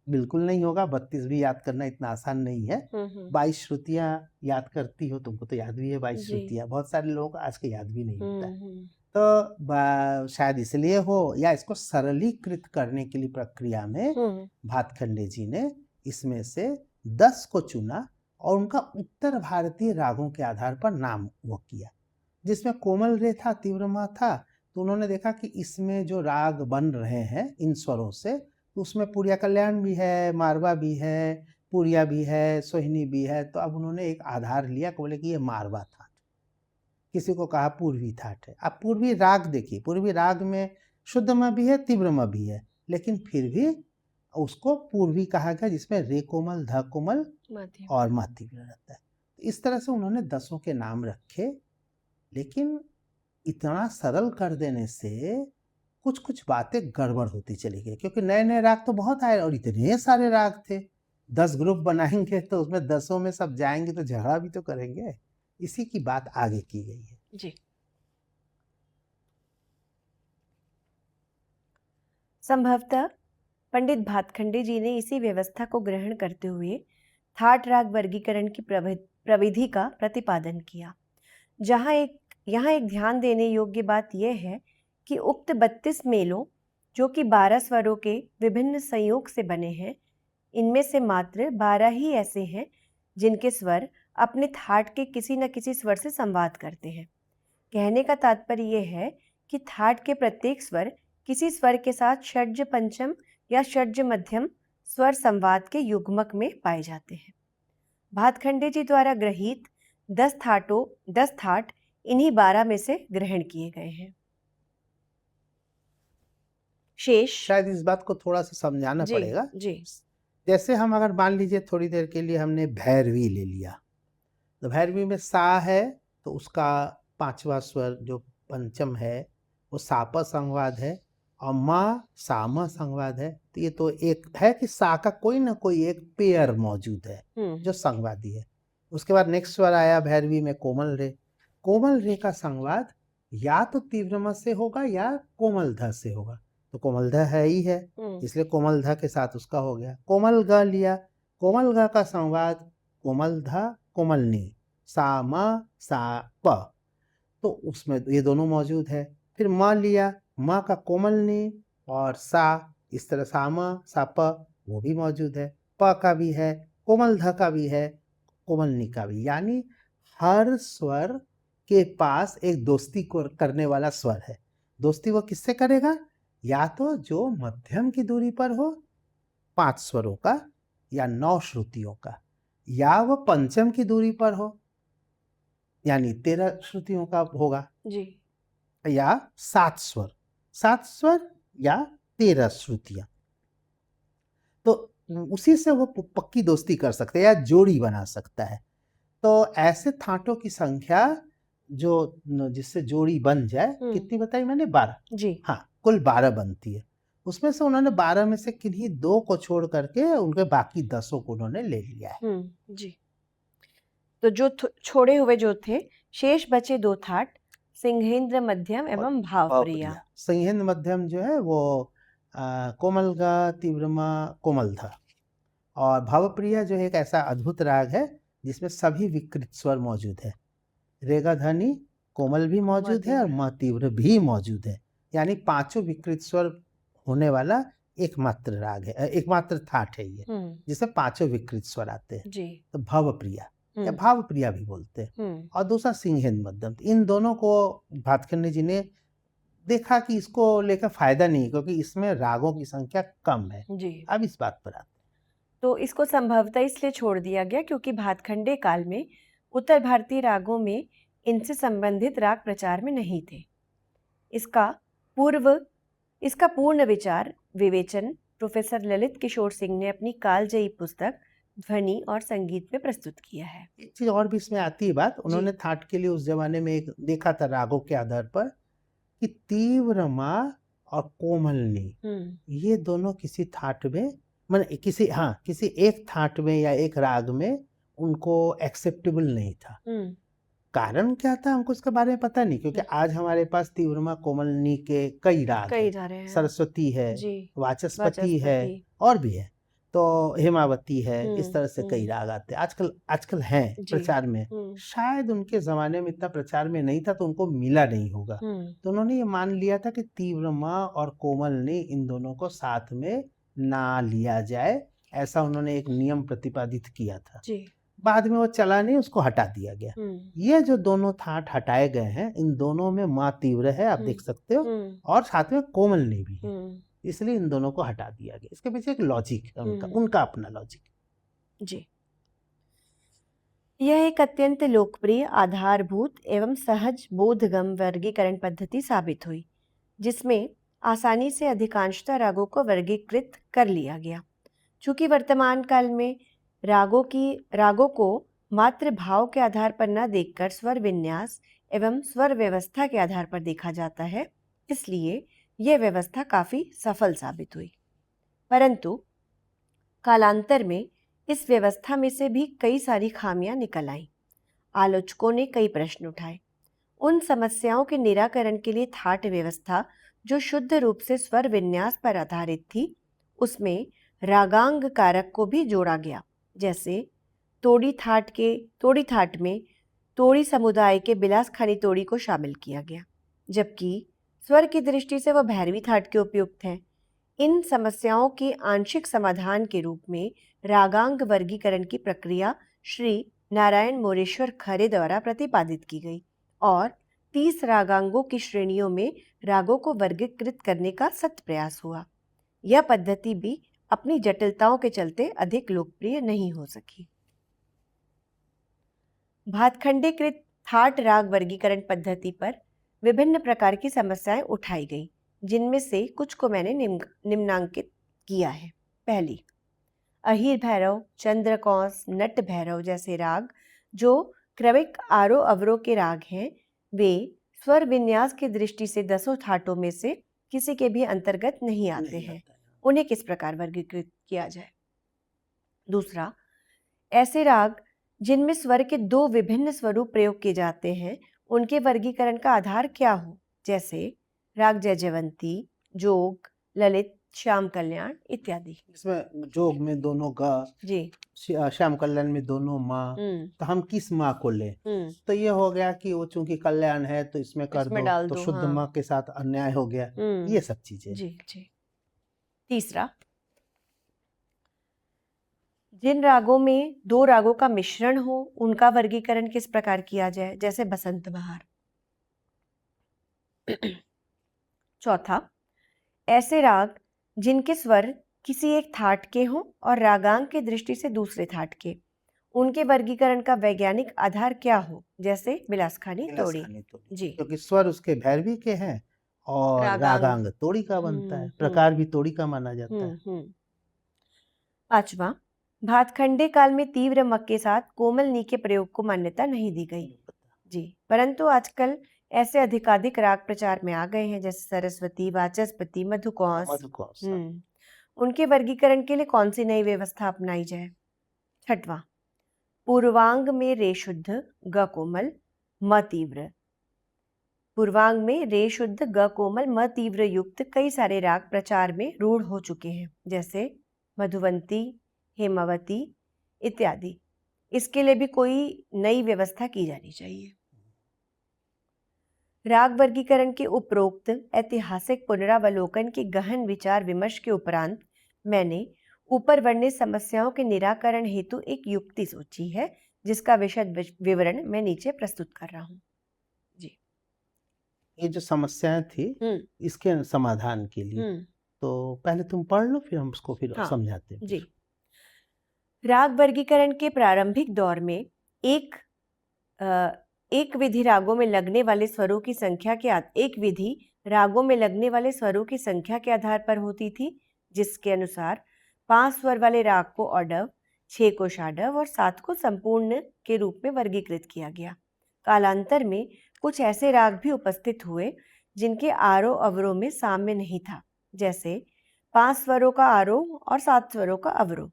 Speaker 2: बिल्कुल नहीं होगा। 32 भी याद करना इतना आसान नहीं है। 22 श्रुतियां याद करती हो, तुमको तो याद भी है 22 श्रुतियां, बहुत सारे लोग आज के याद भी नहीं होता है। तो शायद इसलिए हो, या इसको सरलीकृत करने के लिए प्रक्रिया में भातखंडे जी ने इसमें से 10 को चुना और उनका उत्तर भारतीय रागों के आधार पर नाम वो किया। जिसमें कोमल रे था, तीव्र म था, तो उन्होंने देखा कि इसमें जो राग बन रहे हैं इन स्वरों से, तो उसमें पूर्या कल्याण भी है, मारवा भी है, पूर्या भी है, सोहिनी भी है। तो अब उन्होंने एक आधार लिया, बोले कि ये मारवा थाट, किसी को कहा पूर्वी थाट है। अब पूर्वी राग देखिए, पूर्वी राग में शुद्ध म भी है, तीव्र म भी है, लेकिन फिर भी उसको पूर्वी कहा गया, जिसमें रे कोमल, ध कोमल और म तीव्र रहता है। इस तरह से उन्होंने 10 के नाम रखे, लेकिन इतना सरल कर देने से कुछ कुछ बातें गड़बड़ होती चली गई, क्योंकि नए नए राग तो बहुत आए और इतने सारे राग थे। 10 ग्रुप बनाएंगे तो उसमें 10 में सब जाएंगे तो झगड़ा भी तो करेंगे। इसी की बात आगे की गई है
Speaker 1: जी। संभवतः पंडित भातखंडे जी ने इसी व्यवस्था को ग्रहण करते हुए थाट राग वर्गीकरण की प्रविधि का प्रतिपादन किया। यहाँ एक ध्यान देने योग्य बात यह है कि उक्त 32 मेलों, जो कि 12 स्वरों के विभिन्न संयोग से बने हैं, इनमें से मात्र 12 ही ऐसे हैं जिनके स्वर अपने थाट के किसी न किसी स्वर से संवाद करते हैं। कहने का तात्पर्य यह है कि थाट के प्रत्येक स्वर किसी स्वर के साथ षड्ज पंचम या षड्ज मध्यम स्वर संवाद के युग्मक में पाए जाते हैं। भातखंडे जी द्वारा ग्रहीत 10 थाट इन्हीं 12 में से ग्रहण किए गए हैं। शेष
Speaker 2: शायद इस बात को थोड़ा सा समझाना पड़ेगा
Speaker 1: जी।
Speaker 2: जैसे हम अगर मान लीजिए थोड़ी देर के लिए हमने भैरवी ले लिया, तो भैरवी में सा है, तो उसका 5वां स्वर जो पंचम है वो साप संवाद है, और माँ साम संवाद है। तो ये तो एक है कि सा का कोई ना कोई एक पेयर मौजूद है जो संवादी है। उसके बाद नेक्स्ट स्वर आया भैरवी में कोमल रे। कोमल रे का संवाद या तो तीव्र म से होगा या कोमल ध से होगा, तो कोमल ध है ही है, इसलिए कोमल ध के साथ उसका हो गया। कोमल ग लिया, कोमल ग का संवाद कोमल ध कोमलनी, सा म सा प, तो उसमें ये दोनों मौजूद है। फिर म लिया, म का कोमलनी और सा, इस तरह सा म सा प, वो भी मौजूद है। प का भी है, कोमल ध का भी है, कोमलनी का भी, यानी हर स्वर के पास एक दोस्ती को करने वाला स्वर है। दोस्ती वो किससे करेगा? या तो जो मध्यम की दूरी पर हो 5 स्वरों का या 9 श्रुतियों का, या वो पंचम की दूरी पर हो यानी 13 श्रुतियों का होगा
Speaker 1: जी।
Speaker 2: या 7 स्वर या 13 श्रुतियां, तो उसी से वो पक्की दोस्ती कर सकते हैं या जोड़ी बना सकता है। तो ऐसे थाटों की संख्या जो जिससे जोड़ी बन जाए, कितनी बताई मैंने? 12
Speaker 1: जी।
Speaker 2: हाँ, कुल 12 बनती है। उसमें से उन्होंने 12 में से किन्हीं 2 को छोड़ करके उनके बाकी 10 को उन्होंने ले लिया है।
Speaker 1: जी। तो जो छोड़े हुए जो थे, शेष बचे 2 थाट, सिंहेंद्र मध्यम एवं भावप्रिया।
Speaker 2: सिंहेंद्र मध्यम जो है वो कोमल गा तीव्रमा कोमल था, और भावप्रिया जो है एक ऐसा अद्भुत राग है जिसमें सभी विकृत स्वर मौजूद है। रेगा धनी कोमल भी मौजूद है और म तीव्र भी मौजूद है, यानी 5 विकृत स्वर होने वाला एकमात्र राग है, एकमात्र थाट है ये, जिसमें 5 विकृत स्वर आते हैं।
Speaker 1: जी।
Speaker 2: तो भावप्रिया या भावप्रिया भी बोलते हैं। और दूसरा सिंहेंद्र मध्यम, इन दोनों को भातखंडे जी ने देखा कि इसको लेकर फायदा नहीं, क्योंकि इसमें रागों की संख्या कम है।
Speaker 1: जी।
Speaker 2: अब इस बात पर आते हैं।
Speaker 1: तो इसको संभवतः इसलिए छोड़ दिया गया क्योंकि भातखंडे काल में उत्तर भारतीय रागों में इनसे संबंधित राग प्रचार में नहीं थे। इसका पूर्ण विवेचन प्रोफेसर ललित किशोर सिंह ने अपनी कालजयी पुस्तक ध्वनि और संगीत में प्रस्तुत किया है।
Speaker 2: एक चीज और भी इसमें आती है बात, उन्होंने थाट के लिए उस जमाने में एक देखा था रागों के आधार पर कि तीव्र मा और कोमलनी, ये दोनों किसी थाट में किसी एक थाट में या एक राग में उनको एक्सेप्टेबल नहीं था। कारण क्या था हमको उसके बारे में पता नहीं, क्योंकि आज हमारे पास तीव्रमा कोमलनी के कई राग हैं। सरस्वती है, वाचस्पति है, और भी है, तो हेमावती है, इस तरह से कई राग आते हैं आजकल हैं प्रचार में। शायद उनके जमाने में इतना प्रचार में नहीं था तो उनको मिला नहीं होगा, तो उन्होंने ये मान लिया था कि तीव्रमा और कोमलनी इन दोनों को साथ में ना लिया जाए, ऐसा उन्होंने एक नियम प्रतिपादित किया था। बाद में वो चला नहीं, उसको हटा दिया गया। ये जो दोनों थाट हटाए गए हैं, इन दोनों में माँ तीव्र है, आप देख सकते हो, और साथ में कोमलनी भी है, इसलिए इन दोनों को हटा दिया गया। इसके पीछे एक लॉजिक है उनका अपना लॉजिक।
Speaker 1: जी। यह एक अत्यंत लोकप्रिय, आधारभूत एवं सहज बोधगम वर्गीकरण पद्धति साबित हुई, जिसमें आसानी से अधिकांशतः रागों को वर्गीकृत कर लिया गया। चूंकि वर्तमान काल में रागों को मात्र भाव के आधार पर न देखकर स्वर विन्यास एवं स्वर व्यवस्था के आधार पर देखा जाता है, इसलिए यह व्यवस्था काफी सफल साबित हुई। परंतु कालांतर में इस व्यवस्था में से भी कई सारी खामियां निकल आईं। आलोचकों ने कई प्रश्न उठाए। उन समस्याओं के निराकरण के लिए थाट व्यवस्था, जो शुद्ध रूप से स्वर विन्यास पर आधारित थी, उसमें रागांग कारक को भी जोड़ा गया। जैसे तोड़ी थाट में तोड़ी समुदाय के बिलासखानी तोड़ी को शामिल किया गया, जबकि स्वर की दृष्टि से वह भैरवी थाट के उपयुक्त हैं। इन समस्याओं के आंशिक समाधान के रूप में रागांग वर्गीकरण की प्रक्रिया श्री नारायण मोरेश्वर खरे द्वारा प्रतिपादित की गई और 30 रागांगों की श्रेणियों में रागों को वर्गीकृत करने का सत प्रयास हुआ। यह पद्धति भी अपनी जटिलताओं के चलते अधिक लोकप्रिय नहीं हो सकी। भातखंडेकृत थाट राग वर्गीकरण पद्धति पर विभिन्न प्रकार की समस्याएं उठाई गई, जिनमें से कुछ को मैंने निम्नांकित किया है। पहली, अहीर भैरव, चंद्रकौंस, नट भैरव जैसे राग जो क्रमिक आरोह अवरोह के राग हैं, वे स्वर विन्यास की दृष्टि से 10 थाटों में से किसी के भी अंतर्गत नहीं आते हैं। उन्हें किस प्रकार वर्गीकृत किया जाए? दूसरा, ऐसे राग जिनमें स्वर के दो विभिन्न स्वरूप प्रयोग किए जाते हैं उनके वर्गीकरण का आधार क्या हो, जैसे राग जयजयवंती, जोग, ललित, श्याम कल्याण इत्यादि।
Speaker 2: इसमें जोग में दोनों गा,
Speaker 1: जी।
Speaker 2: श्याम कल्याण में दोनों माँ, तो हम किस माँ को लें? तो ये हो गया कि वो चूंकि कल्याण है तो इसमें कर
Speaker 1: इसमें
Speaker 2: दो,
Speaker 1: डाल
Speaker 2: तो
Speaker 1: दो,
Speaker 2: शुद्ध
Speaker 1: हाँ।
Speaker 2: माँ के साथ अन्याय हो गया, ये सब चीजें।
Speaker 1: जी जी। तीसरा, जिन रागों में दो रागों का मिश्रण हो उनका वर्गीकरण किस प्रकार किया जाए, जैसे बसंत बहार। चौथा, ऐसे राग जिनके स्वर किसी एक थाट के हों और रागांग की दृष्टि से दूसरे थाट के, उनके वर्गीकरण का वैज्ञानिक आधार क्या हो, जैसे बिलासखानी तोड़ी। जी।
Speaker 2: क्योंकि स्वर उसके भैरवी के हैं और रागांग तोड़ी का बनता है, प्रकार भी तोड़ी का माना जाता है।
Speaker 1: पांचवा, भातखंडे काल में तीव्र मक के साथ कोमल नी के प्रयोग को मान्यता नहीं दी गई। जी, परंतु आजकल ऐसे अधिकाधिक राग प्रचार में आ गए हैं, जैसे सरस्वती, वाचस्पति, मधुकौंस। उनके वर्गीकरण के लिए कौन सी नई व्यवस्था अपनाई जाए। छठवां, पूर्वांग में रे शुद्ध, ग कोमल, म तीव्र। पूर्वांग में रे शुद्ध, ग कोमल, म तीव्र युक्त कई सारे राग प्रचार में रूढ़ हो चुके हैं, जैसे मधुवंती, हेमावती इत्यादि। इसके लिए भी कोई नई व्यवस्था की जानी चाहिए। राग वर्गीकरण के उपरोक्त ऐतिहासिक पुनरावलोकन के गहन विचार विमर्श के उपरांत मैंने ऊपर वर्णित समस्याओं के निराकरण हेतु एक युक्ति सोची है, जिसका विशद विवरण मैं नीचे प्रस्तुत कर रहा हूँ। जी।
Speaker 2: ये जो समस्याएं थी इसके समाधान के लिए, तो पहले तुम पढ़ लो, फिर हम उसको फिर समझाते हैं।
Speaker 1: जी। राग वर्गीकरण के प्रारंभिक दौर में एक विधि रागों में लगने वाले स्वरों की संख्या के आधार पर होती थी, जिसके अनुसार 5 स्वर वाले राग को औडव, 6 को षाडव और 7 को संपूर्ण के रूप में वर्गीकृत किया गया। कालांतर में कुछ ऐसे राग भी उपस्थित हुए जिनके आरोह अवरोह में साम्य नहीं था, जैसे 5 स्वरों का आरोह और 7 स्वरों का अवरोह।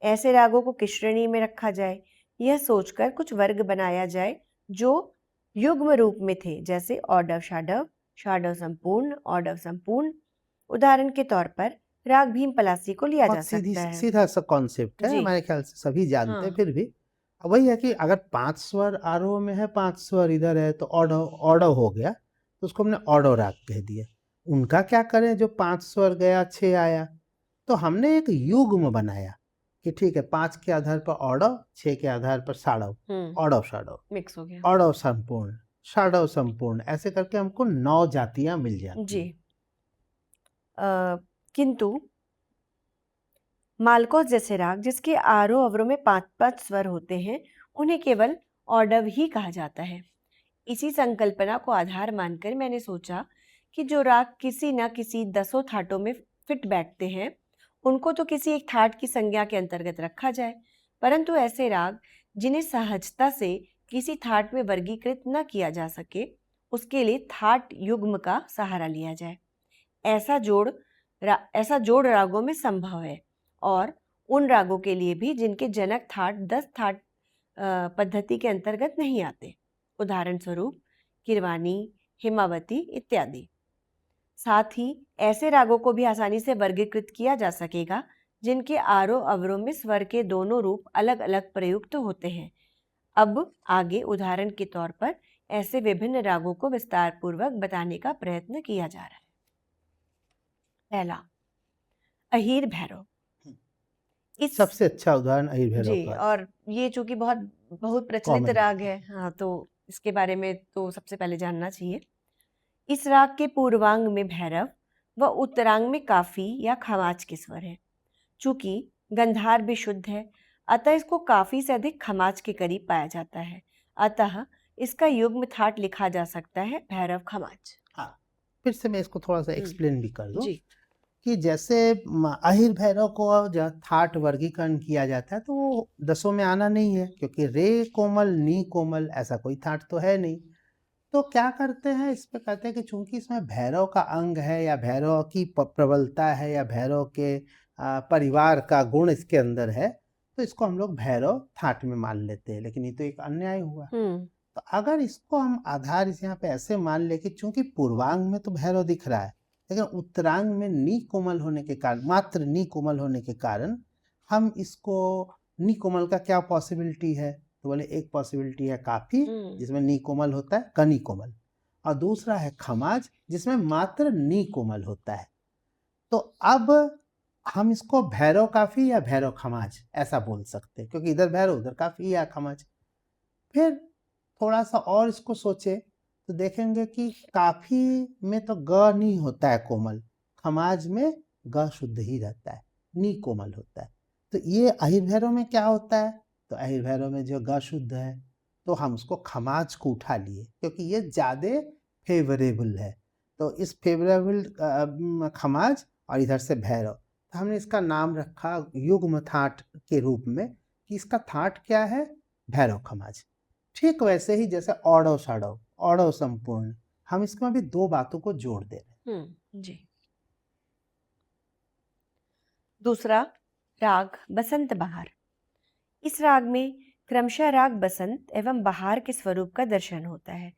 Speaker 1: ऐसे रागों को किस श्रेणी में रखा जाए, यह सोचकर कुछ वर्ग बनाया जाए जो युग्म रूप में थे, जैसे औडव षाडव, षाडव संपूर्ण, औडव संपूर्ण। उदाहरण के तौर पर राग भीम पलासी को लिया जा सकता है।
Speaker 2: सीधा सा कॉन्सेप्ट है, हमारे ख्याल से सभी जानते हैं, फिर भी वही है कि अगर 5 स्वर आरोह में है, 5 स्वर इधर है, तो ऑडव हो गया, तो उसको हमने ऑडव राग कह दिया। उनका क्या करें, जो 5 स्वर गया 6 आया, तो हमने एक युग्म बनाया कि ठीक है, 5 के आधार पर ऑडव, 6 के आधार पर षाडव, ऑडव षाडव
Speaker 1: मिक्स हो गया,
Speaker 2: ऑडव संपूर्ण, षाडव संपूर्ण, ऐसे करके हमको 9 जातियां मिल जाती। जी।
Speaker 1: किंतु मालकोस जैसे राग जिसके आरोह अवरोह में 5-5 स्वर होते हैं, उन्हें केवल ऑडव ही कहा जाता है। इसी संकल्पना को आधार मानकर मैंने सोचा कि जो राग किसी न किसी 10 थाटों में फिट बैठते हैं, उनको तो किसी एक थाट की संज्ञा के अंतर्गत रखा जाए, परंतु ऐसे राग जिन्हें सहजता से किसी थाट में वर्गीकृत न किया जा सके, उसके लिए थाट युग्म का सहारा लिया जाए। ऐसा जोड़ रागों में संभव है, और उन रागों के लिए भी जिनके जनक थाट 10 थाट पद्धति के अंतर्गत नहीं आते, उदाहरण स्वरूप किरवानी, हेमावती इत्यादि। साथ ही ऐसे रागों को भी आसानी से वर्गीकृत किया जा सकेगा जिनके आरोह अवरोह में स्वर के दोनों रूप अलग अलग प्रयुक्त होते हैं। अब आगे उदाहरण के तौर पर ऐसे विभिन्न रागों को विस्तार पूर्वक बताने का प्रयत्न किया जा रहा है। पहला, अहीर भैरव।
Speaker 2: इस सबसे अच्छा उदाहरण अहीर भैरव
Speaker 1: जी, और ये चूंकि बहुत प्रचलित राग है, हाँ, तो इसके बारे में तो सबसे पहले जानना चाहिए। इस राग के पूर्वांग में भैरव व उत्तरांग में काफी या खमाज के स्वर है। चूंकि गंधार भी शुद्ध है, अतः इसको काफी से अधिक खमाज के करीब पाया जाता है, अतः इसका युग्म थाट लिखा जा सकता है भैरव खमाज।
Speaker 2: हाँ, फिर से मैं इसको थोड़ा सा एक्सप्लेन भी कर दूं कि जैसे अहीर भैरव को जब थाट वर्गीकरण किया जाता है तो वो 10 में आना नहीं है, क्योंकि रे कोमल, नी कोमल ऐसा कोई थाट तो है नहीं। तो क्या करते हैं, इस पे कहते हैं कि चूंकि इसमें भैरव का अंग है या भैरव की प्रबलता है या भैरव के परिवार का गुण इसके अंदर है, तो इसको हम लोग भैरव थाट में मान लेते हैं, लेकिन ये तो एक अन्याय हुआ। तो अगर इसको हम आधार इस यहाँ पे ऐसे मान ले कि चूंकि पूर्वांग में तो भैरव दिख रहा है, लेकिन उत्तरांग में नी कोमल होने के कारण, मात्र नी कोमल होने के कारण हम इसको, नी कोमल का क्या पॉसिबिलिटी है, तो बोले एक पॉसिबिलिटी है काफी जिसमें नी कोमल होता है, कनी कोमल, और दूसरा है खमाज जिसमें मात्र नी कोमल होता है। तो अब हम इसको भैरव काफी या भैरव खमाज ऐसा बोल सकते हैं, क्योंकि इधर भैरव उधर काफी या खमाज। फिर थोड़ा सा और इसको सोचे तो देखेंगे कि काफी में तो ग नहीं होता है कोमल, खमाज में ग शुद्ध ही रहता है, नी कोमल होता है। तो ये अहिर भैरव में क्या होता है, तो अहिर भैरव में जो ग शुद्ध है तो हम उसको खमाज को उठा लिए, क्योंकि ये ज्यादा फेवरेबल है। तो इस फेवरेबल खमाज और इधर से भैरव, तो हमने इसका नाम रखा युग्म थाट के रूप में कि इसका थाट क्या है, भैरव खमाज। ठीक वैसे ही जैसे औड़व साड़व, औड़व संपूर्ण, हम इसमें भी दो बातों को जोड़ दे रहे हैं।
Speaker 1: जी। दूसरा राग बसंत बहार। इस राग में क्रमशः राग बसंत एवं बहार के स्वरूप का दर्शन होता है।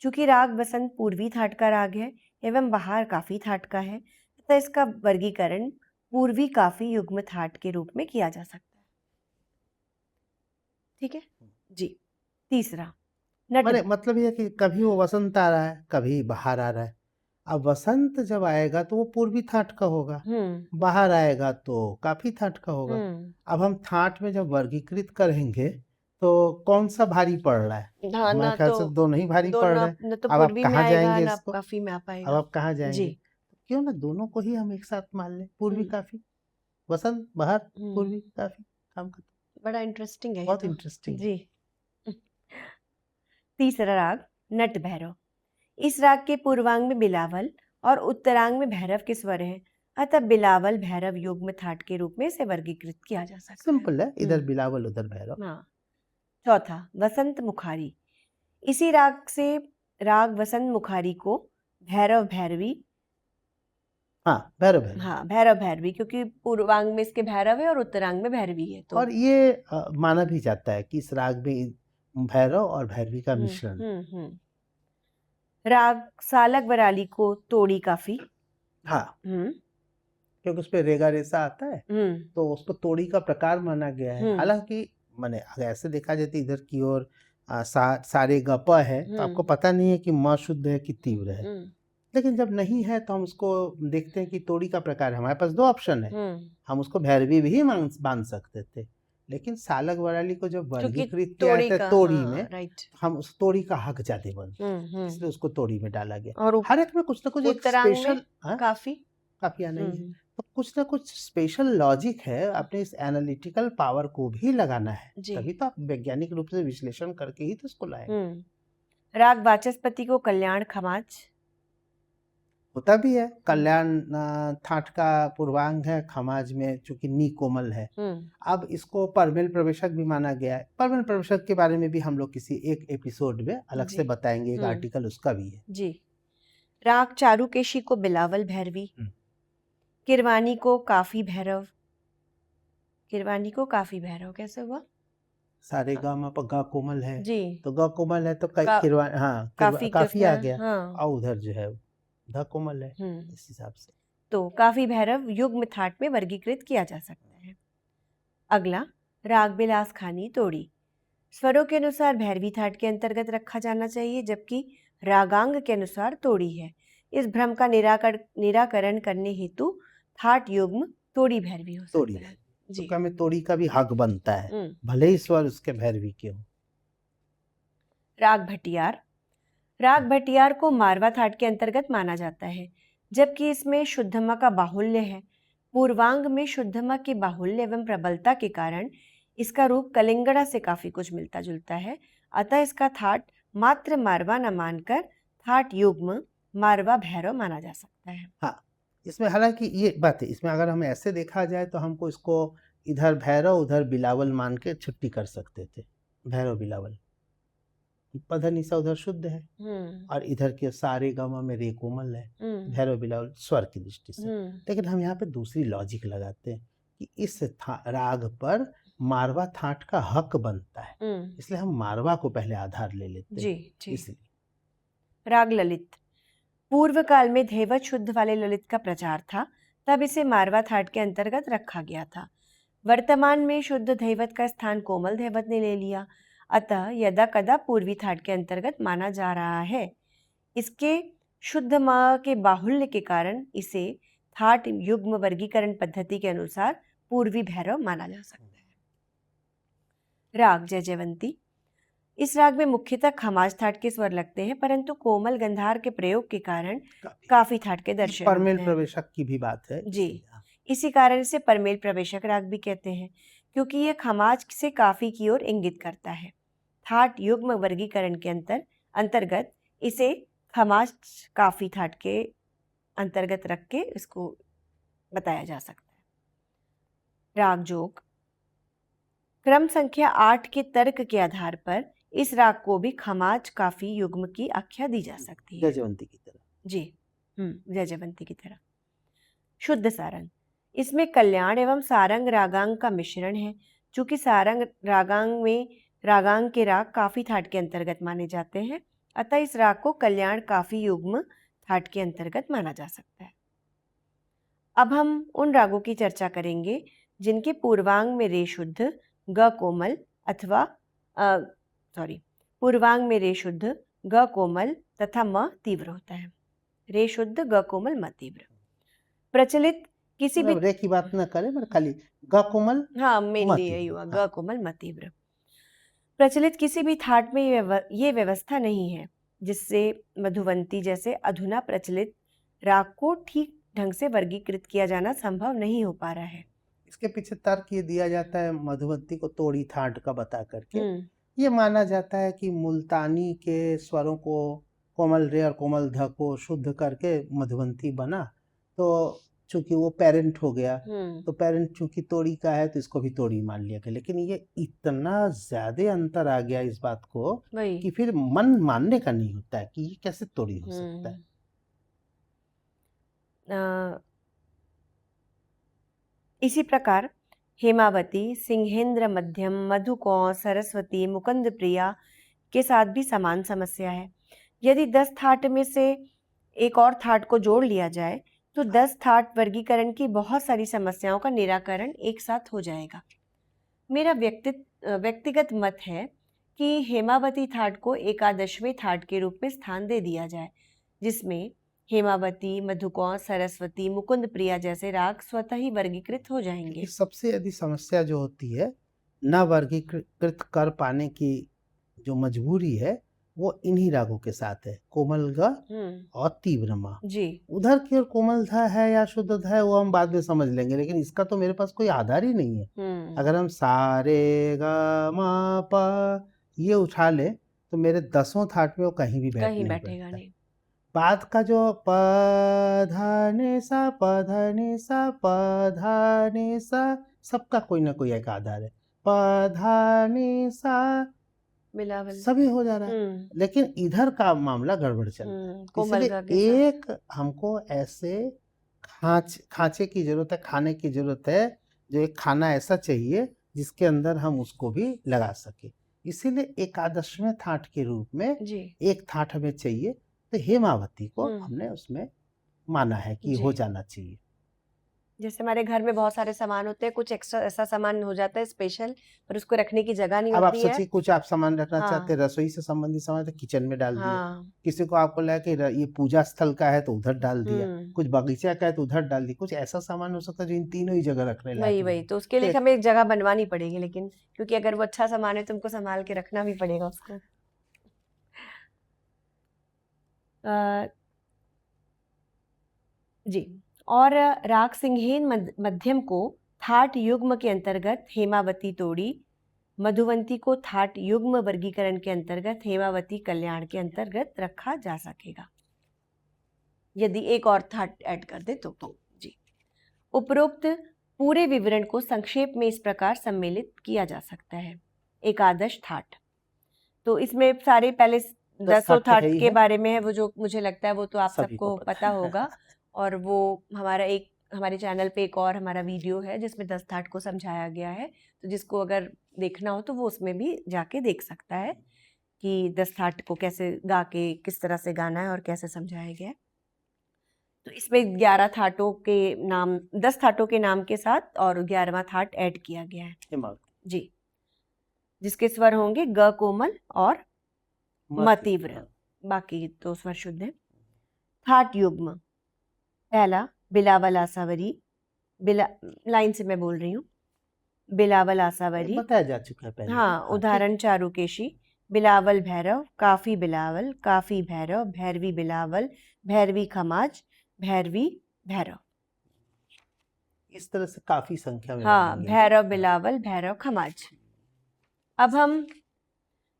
Speaker 1: चूंकि राग बसंत पूर्वी थाट का राग है एवं बहार काफी थाट का है, तथा इसका वर्गीकरण पूर्वी काफी युग्म थाट के रूप में किया जा सकता है। ठीक है जी। तीसरा नट।
Speaker 2: मतलब ये कि कभी वो वसंत आ रहा है, कभी बहार आ रहा है। अब वसंत जब आएगा तो वो पूर्वी थाट का होगा, बाहर आएगा तो काफी थाट का होगा। अब हम थाट में जब वर्गीकृत करेंगे तो कौन सा भारी पड़ रहा है, हमारे ख्याल से दोनों ही भारी पड़ रहे हैं।
Speaker 1: तो
Speaker 2: अब आप कहाँ जाएंगे
Speaker 1: ना
Speaker 2: इसको,
Speaker 1: काफी में आ पाएगा।
Speaker 2: अब आप कहाँ जाएंगे
Speaker 1: जी।
Speaker 2: क्यों ना दोनों को ही हम एक साथ मान लें, पूर्वी काफी, वसंत बहार, पूर्वी काफी, काम करते।
Speaker 1: बड़ा इंटरेस्टिंग है,
Speaker 2: बहुत इंटरेस्टिंग
Speaker 1: जी। तीसरा राग नट भैरव। इस राग के पूर्वांग में बिलावल और उत्तरांग में भैरव के स्वर हैं, अतः बिलावल भैरव युग्म थाट के रूप में इसे वर्गीकृत किया जा सकता है।
Speaker 2: सिंपल है, इधर बिलावल उधर भैरव।
Speaker 1: हाँ। चौथा वसंत मुखारी। इसी राग से राग वसंत मुखारी को भैरव भैरवी,
Speaker 2: भैरव भैरवी,
Speaker 1: भैरव भैरवी, क्योंकि पूर्वांग में इसके भैरव है और उत्तरांग में भैरवी है। तो
Speaker 2: और ये माना भी जाता है कि इस राग में भैरव और भैरवी का मिश्रण।
Speaker 1: राग सालक बराली को तोड़ी काफी,
Speaker 2: क्योंकि उस पे रेगा रेसा आता है, तो उसको तोड़ी का प्रकार माना गया है। हालांकि माने अगर ऐसे देखा जाए तो इधर की ओर सारे गपा है, तो आपको पता नहीं है कि म शुद्ध है कि तीव्र है। लेकिन जब नहीं है तो हम उसको देखते हैं कि तोड़ी का प्रकार, हमारे पास दो ऑप्शन है, हम उसको भैरवी भी बांध सकते थे, लेकिन सालक बराली को जब वर्गीकृत किया था तोड़ी में, हम उस तोड़ी का हक ज्यादा बनते, इसलिए उसको तोड़ी में डाला गया। और हर एक में कुछ ना कुछ एक स्पेशल काफी नहीं है, तो कुछ ना कुछ स्पेशल लॉजिक है, अपने इस एनालिटिकल पावर को भी लगाना है, तभी तो आप वैज्ञानिक रूप से विश्लेषण करके ही तो उसको लाए।
Speaker 1: राग वाचस्पति को कल्याण खमाज
Speaker 2: होता भी है, कल्याण थाट का पूर्वांग है, खमाज में चूंकि नी कोमल है। अब इसको परमेल प्रवेशक भी माना गया है। परमेल प्रवेशक के बारे में भी हम लोग किसी एक एपिसोड में अलग से बताएंगे, एक आर्टिकल उसका भी है
Speaker 1: जी। राग चारुकेशी को बिलावल भैरवी, किरवानी को काफी भैरव। किरवानी को काफी भैरव कैसे हुआ,
Speaker 2: सारे गा मा गा कोमल है
Speaker 1: जी,
Speaker 2: तो गा कोमल है तो काफी आ गया, और उधर जो है धा कोमल है, इस हिसाब से
Speaker 1: तो काफी भैरव युग्म थाट में वर्गीकृत किया जा सकता है। अगला राग बिलास खानी तोड़ी। स्वरों के अनुसार भैरवी थाट के अंतर्गत रखा जाना चाहिए, जबकि रागांग के अनुसार तोड़ी है। इस भ्रम का निराकरण करने हेतु थाट युग्म तोड़ी भैरवी हो सकता है।
Speaker 2: जी। तो में तोड़ी का भी हक बनता है, भले ही स्वर उसके भैरवी के हो।
Speaker 1: राग भटियार। राग भटियार को मारवा थाट के अंतर्गत माना जाता है, जबकि इसमें शुद्धमा का बाहुल्य है। पूर्वांग में शुद्धमा के बाहुल्य एवं प्रबलता के कारण इसका रूप कलिंगड़ा से काफी कुछ मिलता जुलता है, अतः इसका थाट मात्र मारवा न मानकर थाट युग्म मारवा भैरव माना जा सकता है।
Speaker 2: हाँ, इसमें हालांकि ये बात है, इसमें अगर हमें ऐसे देखा जाए तो हमको इसको इधर भैरव उधर बिलावल मान के छुट्टी कर सकते थे। भैरव बिलावल, पधा निशा उधर शुद्ध है और इधर के सारे गामा में रे कोमल है, भैरव बिलावल स्वर की दृष्टि से। लेकिन हम यहाँ पे दूसरी लॉजिक लगाते हैं कि इस राग पर मारवा थाट का हक बनता है, इसलिए हम मारवा को पहले आधार ले लेते
Speaker 1: जी
Speaker 2: हैं
Speaker 1: जी।
Speaker 2: इसलिए।
Speaker 1: राग ललित पूर्व काल में धैवत शुद्ध वाले ललित का प्रचार था, तब इसे मारवा थाट के अंतर्गत रखा गया था। वर्तमान में शुद्ध धैवत का स्थान कोमल धैवत ने ले लिया, अतः यदा कदा पूर्वी थाट के अंतर्गत माना जा रहा है। इसके शुद्ध म के बाहुल्य के कारण इसे थाट युग्म वर्गीकरण पद्धति के अनुसार पूर्वी भैरव माना जा सकता है। राग जयजयवंती इस राग में मुख्यतः खमाज थाट के स्वर लगते हैं, परंतु कोमल गंधार के प्रयोग के कारण काफी थाट के दर्शन होते
Speaker 2: परमेल
Speaker 1: हैं।
Speaker 2: प्रवेशक की भी बात है
Speaker 1: जी, इसी कारण इसे परमेल प्रवेशक राग भी कहते हैं, क्योंकि यह खमाज से काफी की ओर इंगित करता है। थाट युग्म वर्गीकरण के अंतर्गत इसे खमाज काफी थाट के अंतर्गत रख के इसको बताया जा सकता है। राग जोग क्रम संख्या 8 के तर्क के आधार पर इस राग को भी खमाज काफी युग्म की आख्या दी जा सकती है।
Speaker 2: जयजयवंती की तरह।
Speaker 1: जी, जयजयवंती की तरह। शुद्ध सारंग इसमें कल्याण एवं सारंग रागांग का मिश्रण है। चूंकि सारंग रागांग के राग काफी थाट के अंतर्गत माने जाते हैं, अतः इस राग को कल्याण काफी युग्म थाट के अंतर्गत माना जा सकता है। अब हम उन रागों की चर्चा करेंगे जिनके पूर्वांग में रे शुद्ध ग कोमल अथवा पूर्वांग में रे शुद्ध ग कोमल तथा म तीव्र होता है। रे शुद्ध ग कोमल म तीव्र प्रचलित किसी भी
Speaker 2: रे की बात न करें, पर खाली ग कोमल,
Speaker 1: हाँ मेनली यही हुआ, ग कोमल म तीव्र। प्रचलित किसी भी थाट में ये व्यवस्था नहीं है जिससे मधुवंती जैसे अधुना प्रचलित राग को ठीक ढंग से वर्गीकृत किया जाना संभव नहीं हो पा रहा है।
Speaker 2: इसके पीछे तर्क ये दिया जाता है मधुवंती को तोड़ी थाट का बता करके। ये माना जाता है कि मुल्तानी के स्वरों को कोमल रे और कोमल ध को शुद्ध करके मधुवंती बना, तो चूंकि वो पेरेंट हो गया, तो पेरेंट चूंकि तोड़ी का है तो इसको भी तोड़ी मान लिया गया। लेकिन ये इतना ज्यादा अंतर आ गया इस बात को कि फिर मन मानने का नहीं होता है कि ये कैसे तोड़ी हो सकता है।
Speaker 1: इसी प्रकार हेमावती, सिंहेंद्र मध्यम, मधुकौं, सरस्वती, मुकुंद प्रिया के साथ भी समान समस्या है। यदि 10 थाट में से एक और थाट को जोड़ लिया जाए तो 10 थाट वर्गीकरण की बहुत सारी समस्याओं का निराकरण एक साथ हो जाएगा। मेरा व्यक्तिगत मत है कि हेमावती थाट को एकादशवें थाट के रूप में स्थान दे दिया जाए, जिसमें हेमावती, मधुकौं, सरस्वती, मुकुंद प्रिया जैसे राग स्वतः ही वर्गीकृत हो जाएंगे।
Speaker 2: सबसे यदि समस्या जो होती है न वर्गीकृत कर पाने की जो मजबूरी है वो इन्हीं रागों के साथ है, कोमल ग और तीव्र म। जी, उधर की ओर कोमल ध है या शुद्ध ध है वो हम बाद में समझ लेंगे, लेकिन इसका तो मेरे पास कोई आधार ही नहीं है। अगर हम सारे ग म प ये उठा ले तो मेरे 10 थाट में वो कहीं भी बैठेगा नहीं। बाद का जो प ध नि सा प ध नि सा प ध नि सा, सबका कोई ना कोई एक आधार है। प ध नि सा सभी हो जा रहा है, लेकिन इधर का मामला गड़बड़ चल रहा है। इसलिए एक हमको ऐसे खांचे की जरूरत है, खाने की जरूरत है, जो एक खाना ऐसा चाहिए जिसके अंदर हम उसको भी लगा सके। इसीलिए एकादशवें थाट के रूप में एक थाट हमें चाहिए, तो हेमावती को हमने उसमें माना है कि हो जाना चाहिए।
Speaker 1: जैसे हमारे घर में बहुत सारे सामान होते हैं, कुछ एक्स्ट्रा ऐसा सामान हो जाता है स्पेशल, पर उसको रखने की जगह नहीं होती है।
Speaker 2: अब आप सोचिए कुछ आप सामान रखना चाहते हैं, रसोई से संबंधित सामान तो किचन में डाल दिया। किसी को आपको लगा कि ये पूजा स्थल का है तो उधर डाल दिया, कुछ बगीचा का है तो उधर डाल दिया। कुछ ऐसा सामान हो सकता है जो इन तीनों ही जगह रखने लायक।
Speaker 1: वही तो उसके लिए हमें एक जगह बनवानी पड़ेगी, लेकिन क्योंकि अगर वो अच्छा सामान है तो हमको संभाल के रखना भी पड़ेगा उसको। जी, और राग सिंहेन मध्यम को थाट युग्म के अंतर्गत हेमावती तोड़ी, मधुवंती को थाट युग्म वर्गीकरण के अंतर्गत हेमावती कल्याण के अंतर्गत रखा जा सकेगा यदि एक और थाट ऐड कर दे तो। जी, उपरोक्त पूरे विवरण को संक्षेप में इस प्रकार सम्मिलित किया जा सकता है। एकादश थाट, तो इसमें सारे पहले 10 थाट के बारे में है, वो जो मुझे लगता है वो तो आप सबको पता होगा। और वो हमारा एक हमारे चैनल पे एक और हमारा वीडियो है जिसमें 10 थाट को समझाया गया है, तो जिसको अगर देखना हो तो वो उसमें भी जाके देख सकता है कि 10 थाट को कैसे गा के किस तरह से गाना है और कैसे समझाया गया है। तो इसमें 11 थाटों के नाम 10 थाटों के नाम के साथ और 11वां थाट ऐड किया गया है जी, जिसके स्वर होंगे ग कोमल और म तीव्र, बाकी तो स्वर शुद्ध है। थाट युग्म, पहला बिलावल आसावरी, लाइन से मैं बोल रही हूँ। बिलावल आसावरी
Speaker 2: बताया जा चुका है पहले।
Speaker 1: हाँ, उदाहरण चारुकेशी, बिलावल भैरव, काफी बिलावल, काफी भैरव, भैरवी बिलावल, भैरवी खमाज, भैरवी भैरव।
Speaker 2: इस तरह से काफी संख्या में
Speaker 1: हाँ,
Speaker 2: बनेंगे।
Speaker 1: भैरव बिलावल, भैरव खमाज। अब हम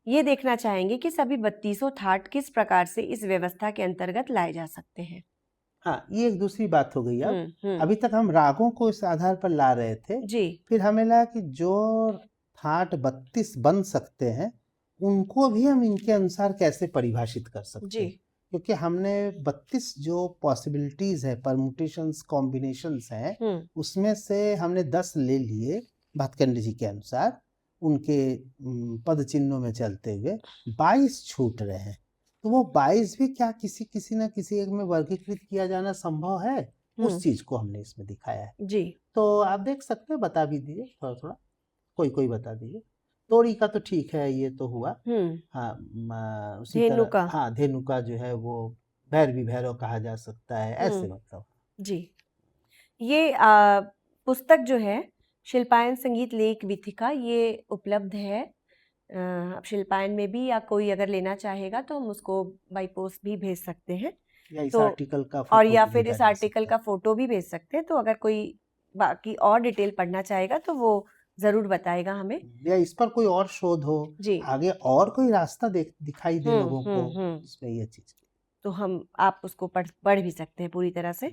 Speaker 1: ये देखना चाहेंगे कि सभी 32 थाट किस प्रकार से इस व्यवस्था के अंतर्गत लाए जा सकते हैं।
Speaker 2: हाँ, ये एक दूसरी बात हो गई। अब अभी तक हम रागों को इस आधार पर ला रहे थे
Speaker 1: जी,
Speaker 2: फिर हमें लगा कि जो थाट 32 बन सकते हैं उनको भी हम इनके अनुसार कैसे परिभाषित कर सकते हैं, क्योंकि हमने 32 जो पॉसिबिलिटीज है, परमुटेशंस, कॉम्बिनेशंस हैं, उसमें से हमने 10 ले लिए भातखंडे जी के अनुसार, उनके पद चिन्हों में चलते हुए 22 छूट रहे हैं। तो वो 22 भी क्या किसी न किसी एक में वर्गीकृत किया जाना संभव है, उस चीज को हमने इसमें दिखाया है
Speaker 1: जी।
Speaker 2: तो आप देख सकते हैं, बता भी दीजिए थोड़ा थोड़ा, कोई बता दीजिए। तोरी का तो ठीक है, ये तो हुआ। हाँ, उसी
Speaker 1: धेनु
Speaker 2: तरह
Speaker 1: का,
Speaker 2: हाँ, धेनु का जो है वो भैरवी भैरव कहा जा सकता है, ऐसे मतलब
Speaker 1: जी। ये पुस्तक जो है शिल्पायन संगीत लेख विथिका, ये उपलब्ध है शिल्पायन में भी, या कोई अगर लेना चाहेगा तो हम उसको बाई पोस्ट भी भेज सकते हैं,
Speaker 2: या इस
Speaker 1: तो
Speaker 2: आर्टिकल का
Speaker 1: और
Speaker 2: फोटो
Speaker 1: या
Speaker 2: भी
Speaker 1: फिर
Speaker 2: भेजा
Speaker 1: इस
Speaker 2: जा
Speaker 1: आर्टिकल
Speaker 2: सकता
Speaker 1: का फोटो भी भेज सकते हैं। तो अगर कोई बाकी और डिटेल पढ़ना चाहेगा तो वो जरूर बताएगा हमें,
Speaker 2: है। या इस पर कोई और शोध हो,
Speaker 1: जी,
Speaker 2: आगे और कोई रास्ता दिखाई दे लोगों को इसमें, ये चीज
Speaker 1: तो हम आप उसको पढ़ भी सकते हैं पूरी तरह से।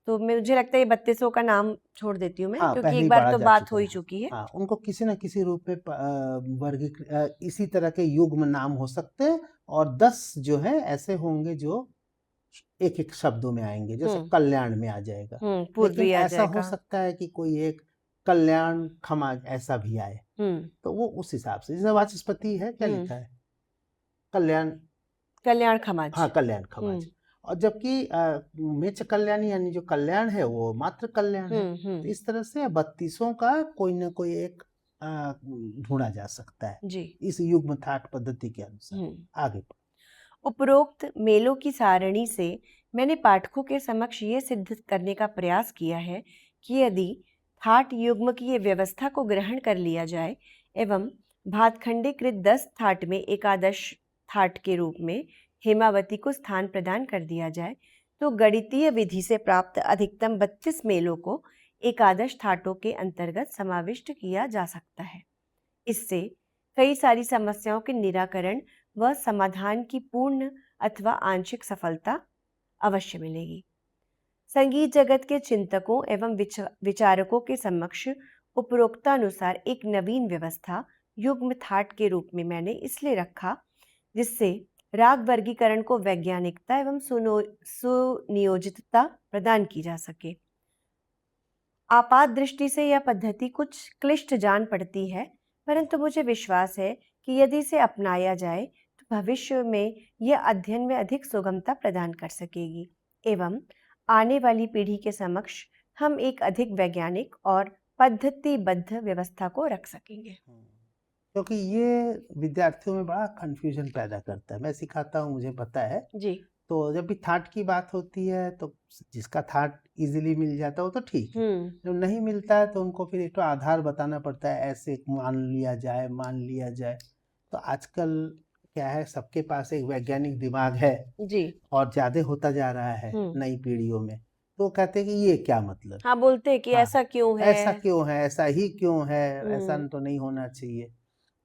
Speaker 1: तो मुझे लगता है ये 32 का नाम छोड़ देती हूँ मैं,
Speaker 2: हाँ,
Speaker 1: क्योंकि
Speaker 2: पहले
Speaker 1: एक
Speaker 2: ही
Speaker 1: बार
Speaker 2: पढ़ा
Speaker 1: तो
Speaker 2: जा
Speaker 1: बात
Speaker 2: चुका
Speaker 1: हो ही
Speaker 2: है।
Speaker 1: चुकी है।
Speaker 2: हाँ, उनको किसी न किसी रूप में इसी तरह के युग्म नाम हो सकते हैं, और 10 जो है ऐसे होंगे जो एक एक शब्दों में आएंगे, जैसे कल्याण में आ जाएगा। लेकिन ऐसा हो सकता है कि कोई एक कल्याण खमाज ऐसा भी आए, तो वो उस हिसाब से, जैसे वाचस्पति है, क्या लिखा है, कल्याण
Speaker 1: खमाज,
Speaker 2: हाँ, कल्याण खमाज। और जबकि मेच कल्याणी यानी जो कल्याण है वो मात्र कल्याण है। तो इस तरह से 32 का कोई ना कोई एक ढूंढा जा सकता है जी, इस युग्म थाट पद्धति के अनुसार। आगे
Speaker 1: उपरोक्त मेलों की सारणी से मैंने पाठकों के समक्ष ये सिद्ध करने का प्रयास किया है कि यदि थाट युग्म की ये व्यवस्था को ग्रहण कर लिया जाए एवं भातखंडीकृत 10 थाट में एकादश थाट के रूप में हेमावती को स्थान प्रदान कर दिया जाए, तो गणितीय विधि से प्राप्त अधिकतम 32 मेलों को एकादश थाटों के अंतर्गत समाविष्ट किया जा सकता है। इससे कई सारी समस्याओं के निराकरण व समाधान की पूर्ण अथवा आंशिक सफलता अवश्य मिलेगी। संगीत जगत के चिंतकों एवं विचारकों के समक्ष उपरोक्तानुसार एक नवीन व्यवस्था युग्म थाट के रूप में मैंने इसलिए रखा जिससे राग वर्गीकरण को वैज्ञानिकता एवं सुनियोजितता प्रदान की जा सके। आपात दृष्टि से यह पद्धति कुछ क्लिष्ट जान पड़ती है, परंतु मुझे विश्वास है कि यदि इसे अपनाया जाए तो भविष्य में यह अध्ययन में अधिक सुगमता प्रदान कर सकेगी एवं आने वाली पीढ़ी के समक्ष हम एक अधिक वैज्ञानिक और पद्धतिबद्ध व्यवस्था को रख सकेंगे।
Speaker 2: क्योंकि ये विद्यार्थियों में बड़ा कंफ्यूजन पैदा करता है। मैं सिखाता हूँ, मुझे पता है
Speaker 1: जी।
Speaker 2: तो जब भी थाट की बात होती है तो जिसका थाट इजीली मिल जाता है वो तो ठीक है, जब नहीं मिलता है तो उनको फिर एक तो आधार बताना पड़ता है, ऐसे मान लिया जाए। तो आजकल क्या है, सबके पास एक वैज्ञानिक दिमाग है जी, और ज्यादा होता जा रहा है नई पीढ़ियों में, तो कहते हैं कि ये क्या मतलब,
Speaker 1: हाँ, बोलते हैं कि ऐसा क्यों है,
Speaker 2: ऐसा ही क्यों है, ऐसा तो नहीं होना चाहिए।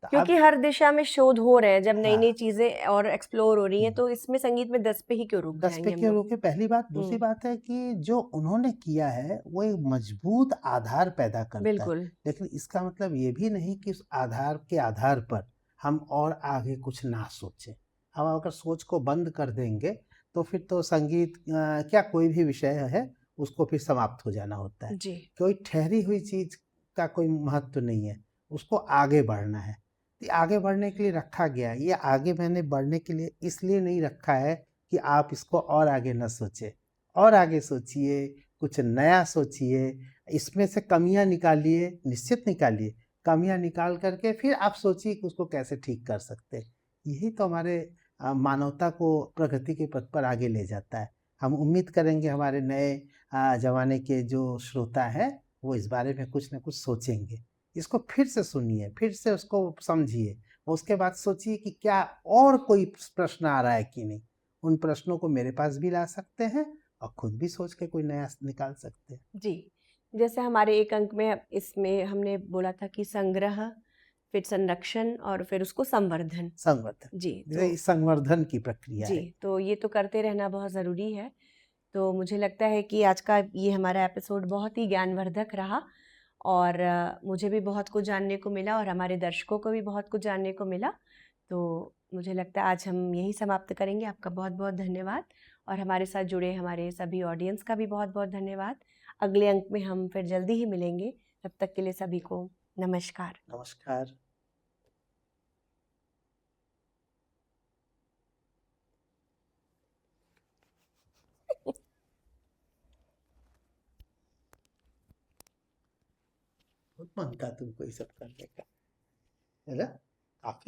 Speaker 1: क्योंकि हर दिशा में शोध हो रहे हैं, जब नई नई चीजें और एक्सप्लोर हो रही हैं, तो इसमें संगीत में 10 पे ही क्यों रुक जाएंगे
Speaker 2: 10 पे क्यों रुके, पहली बात। दूसरी बात है कि जो उन्होंने किया है वो एक मजबूत आधार पैदा करता है, लेकिन इसका मतलब ये भी नहीं कि उस आधार के आधार पर हम और आगे कुछ ना सोचें। हम अगर सोच को बंद कर देंगे तो फिर तो संगीत क्या कोई भी विषय है उसको फिर समाप्त हो जाना होता है।
Speaker 1: जी।
Speaker 2: कोई ठहरी हुई चीज का कोई महत्व नहीं है, उसको आगे बढ़ना है। ये आगे बढ़ने के लिए रखा गया है। ये आगे मैंने बढ़ने के लिए इसलिए नहीं रखा है कि आप इसको और आगे न सोचे, और आगे सोचिए, कुछ नया सोचिए, इसमें से कमियां निकालिए, निश्चित निकालिए। कमियां निकाल करके फिर आप सोचिए कि उसको कैसे ठीक कर सकते हैं। यही तो हमारे मानवता को प्रगति के पथ पर आगे ले जाता है। हम उम्मीद करेंगे हमारे नए जमाने के जो श्रोता हैं वो इस बारे में कुछ न कुछ सोचेंगे। इसको फिर से सुनिए, फिर से उसको समझिए, उसके बाद सोचिए कि क्या और कोई प्रश्न आ रहा है कि नहीं। उन प्रश्नों को मेरे पास भी ला सकते हैं और खुद भी सोच के कोई नया निकाल सकते हैं।
Speaker 1: जी, जैसे हमारे एक अंक में इसमें हमने बोला था कि संग्रह, फिर संरक्षण और फिर उसको संवर्धन।
Speaker 2: संवर्धन,
Speaker 1: जी,
Speaker 2: ये संवर्धन की प्रक्रिया
Speaker 1: जी,
Speaker 2: है।
Speaker 1: तो ये तो करते रहना बहुत ज़रूरी है। तो मुझे लगता है कि आज का ये हमारा एपिसोड बहुत ही ज्ञानवर्धक रहा और मुझे भी बहुत कुछ जानने को मिला और हमारे दर्शकों को भी बहुत कुछ जानने को मिला। तो मुझे लगता है आज हम यहीं समाप्त करेंगे। आपका बहुत-बहुत धन्यवाद और हमारे साथ जुड़े हमारे सभी ऑडियंस का भी बहुत-बहुत धन्यवाद। अगले अंक में हम फिर जल्दी ही मिलेंगे। तब तक के लिए सभी को नमस्कार।
Speaker 2: नमस्कार। बहुत मन था तुमको ये सब करने का, है ना? काफी